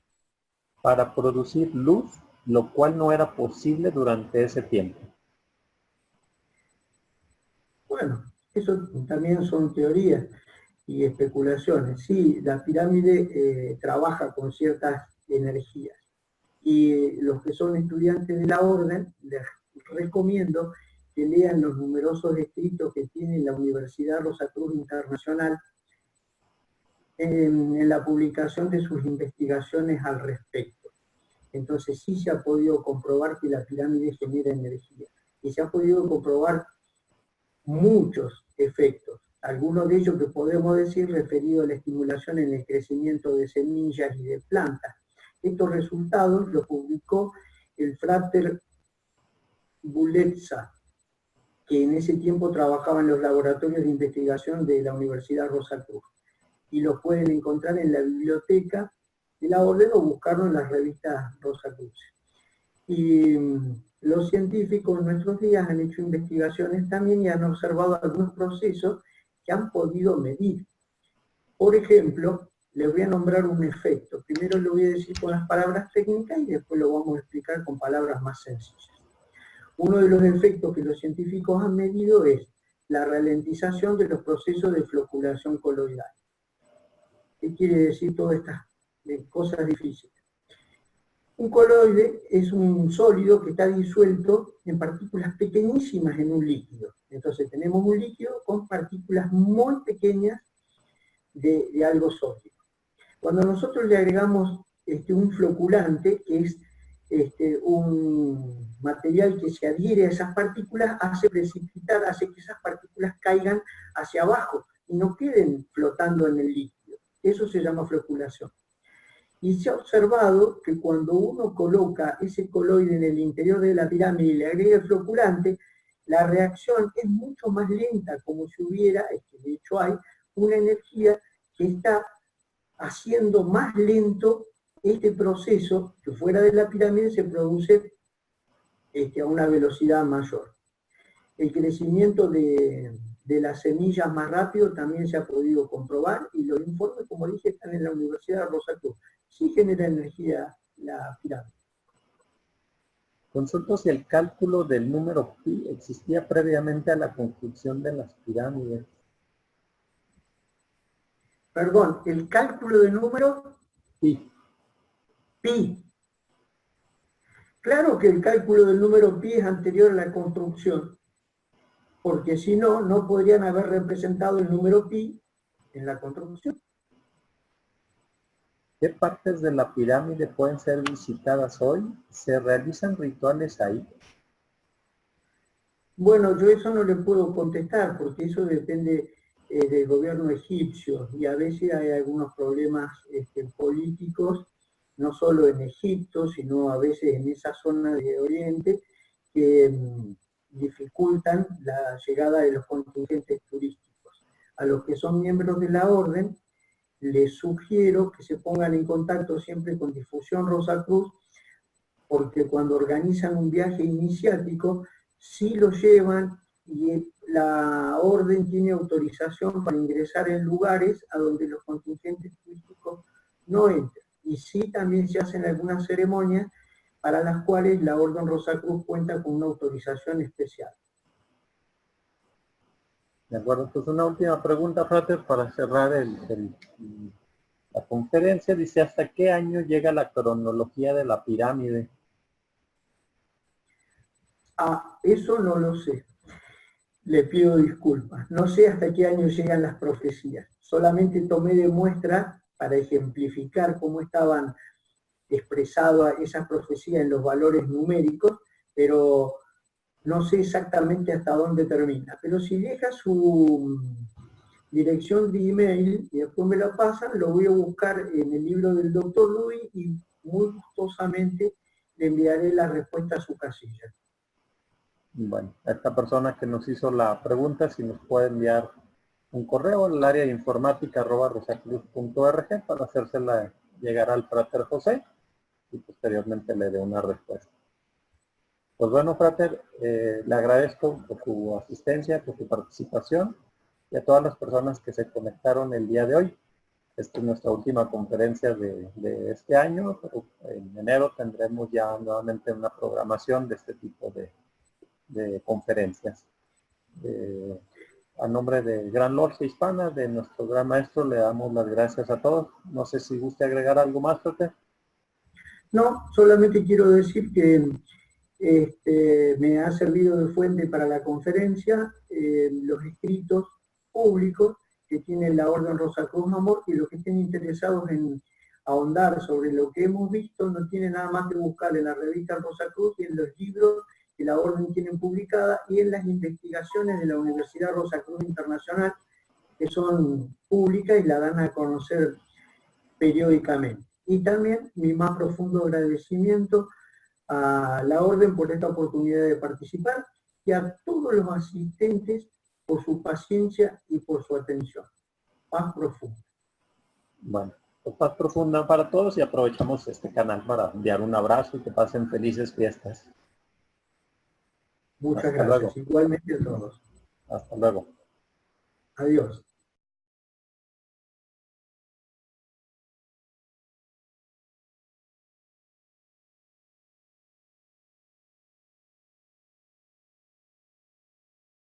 Para producir luz, lo cual no era posible durante ese tiempo. Bueno, eso también son teorías y especulaciones. Sí, la pirámide trabaja con ciertas energías. Y los que son estudiantes de la orden, les recomiendo que lean los numerosos escritos que tiene la Universidad Rosa Cruz Internacional en la publicación de sus investigaciones al respecto. Entonces sí se ha podido comprobar que la pirámide genera energía. Y se ha podido comprobar muchos efectos. Algunos de ellos que podemos decir referidos a la estimulación en el crecimiento de semillas y de plantas. Estos resultados los publicó el Frater Bulezza, que en ese tiempo trabajaba en los laboratorios de investigación de la Universidad Rosa Cruz. Y los pueden encontrar en la biblioteca de la orden o buscarlo en las revistas Rosa Cruz. Y los científicos en nuestros días han hecho investigaciones también y han observado algunos procesos que han podido medir. Por ejemplo, les voy a nombrar un efecto. Primero lo voy a decir con las palabras técnicas y después lo vamos a explicar con palabras más sencillas. Uno de los efectos que los científicos han medido es la ralentización de los procesos de floculación coloidal. ¿Qué quiere decir todas estas cosas difíciles? Un coloide es un sólido que está disuelto en partículas pequeñísimas en un líquido. Entonces tenemos un líquido con partículas muy pequeñas de algo sólido. Cuando nosotros le agregamos un floculante, que es un material que se adhiere a esas partículas, hace precipitar, hace que esas partículas caigan hacia abajo y no queden flotando en el líquido. Eso se llama floculación. Y se ha observado que cuando uno coloca ese coloide en el interior de la pirámide y le agrega el floculante, la reacción es mucho más lenta, como si hubiera, de hecho hay, una energía que está haciendo más lento este proceso que fuera de la pirámide se produce a una velocidad mayor. El crecimiento de las semillas más rápido también se ha podido comprobar y los informes, como dije, están en la Universidad de Rosa Cruz. Sí genera energía la pirámide. Consulto si el cálculo del número pi existía previamente a la construcción de las pirámides. Perdón, el cálculo de número Pi. Pi. Claro que el cálculo del número pi es anterior a la construcción, porque si no, no podrían haber representado el número pi en la construcción. ¿Qué partes de la pirámide pueden ser visitadas hoy? ¿Se realizan rituales ahí? Bueno, yo eso no le puedo contestar, porque eso depende del gobierno egipcio, y a veces hay algunos problemas políticos, no solo en Egipto, sino a veces en esa zona de Oriente, que dificultan la llegada de los contingentes turísticos. A los que son miembros de la orden, les sugiero que se pongan en contacto siempre con Difusión Rosa Cruz, porque cuando organizan un viaje iniciático, sí lo llevan y la orden tiene autorización para ingresar en lugares a donde los contingentes turísticos no entran. Y sí también se hacen algunas ceremonias para las cuales la Orden Rosa Cruz cuenta con una autorización especial. De acuerdo, pues una última pregunta, Frater, para cerrar la conferencia. Dice, ¿hasta qué año llega la cronología de la pirámide? Ah, eso no lo sé. Le pido disculpas. No sé hasta qué año llegan las profecías. Solamente tomé de muestra para ejemplificar cómo estaban expresadas esas profecías en los valores numéricos, pero no sé exactamente hasta dónde termina. Pero si deja su dirección de email y después me la pasan, lo voy a buscar en el libro del Dr. Luis y muy gustosamente le enviaré la respuesta a su casilla. Bueno, a esta persona que nos hizo la pregunta, si nos puede enviar un correo al área de informática @rosacruz.org para hacérsela llegar al Frater José y posteriormente le dé una respuesta. Pues bueno, Frater, le agradezco por su asistencia, por su participación y a todas las personas que se conectaron el día de hoy. Esta es nuestra última conferencia de este año, pero en enero tendremos ya nuevamente una programación de este tipo de conferencias. A nombre de Gran Logia Hispana, de nuestro gran maestro, le damos las gracias a todos. No sé si guste agregar algo más, Frater. No, solamente quiero decir que me ha servido de fuente para la conferencia los escritos públicos que tiene la Orden Rosa Cruz Amor, y los que estén interesados en ahondar sobre lo que hemos visto no tienen nada más que buscar en la revista Rosa Cruz y en los libros que la Orden tiene publicada y en las investigaciones de la Universidad Rosa Cruz Internacional, que son públicas y la dan a conocer periódicamente. Y también mi más profundo agradecimiento a la Orden por esta oportunidad de participar y a todos los asistentes por su paciencia y por su atención. Paz profunda. Bueno, pues paz profunda para todos y aprovechamos este canal para enviar un abrazo y que pasen felices fiestas. Muchas gracias. Luego. Igualmente a todos. Hasta luego. Adiós.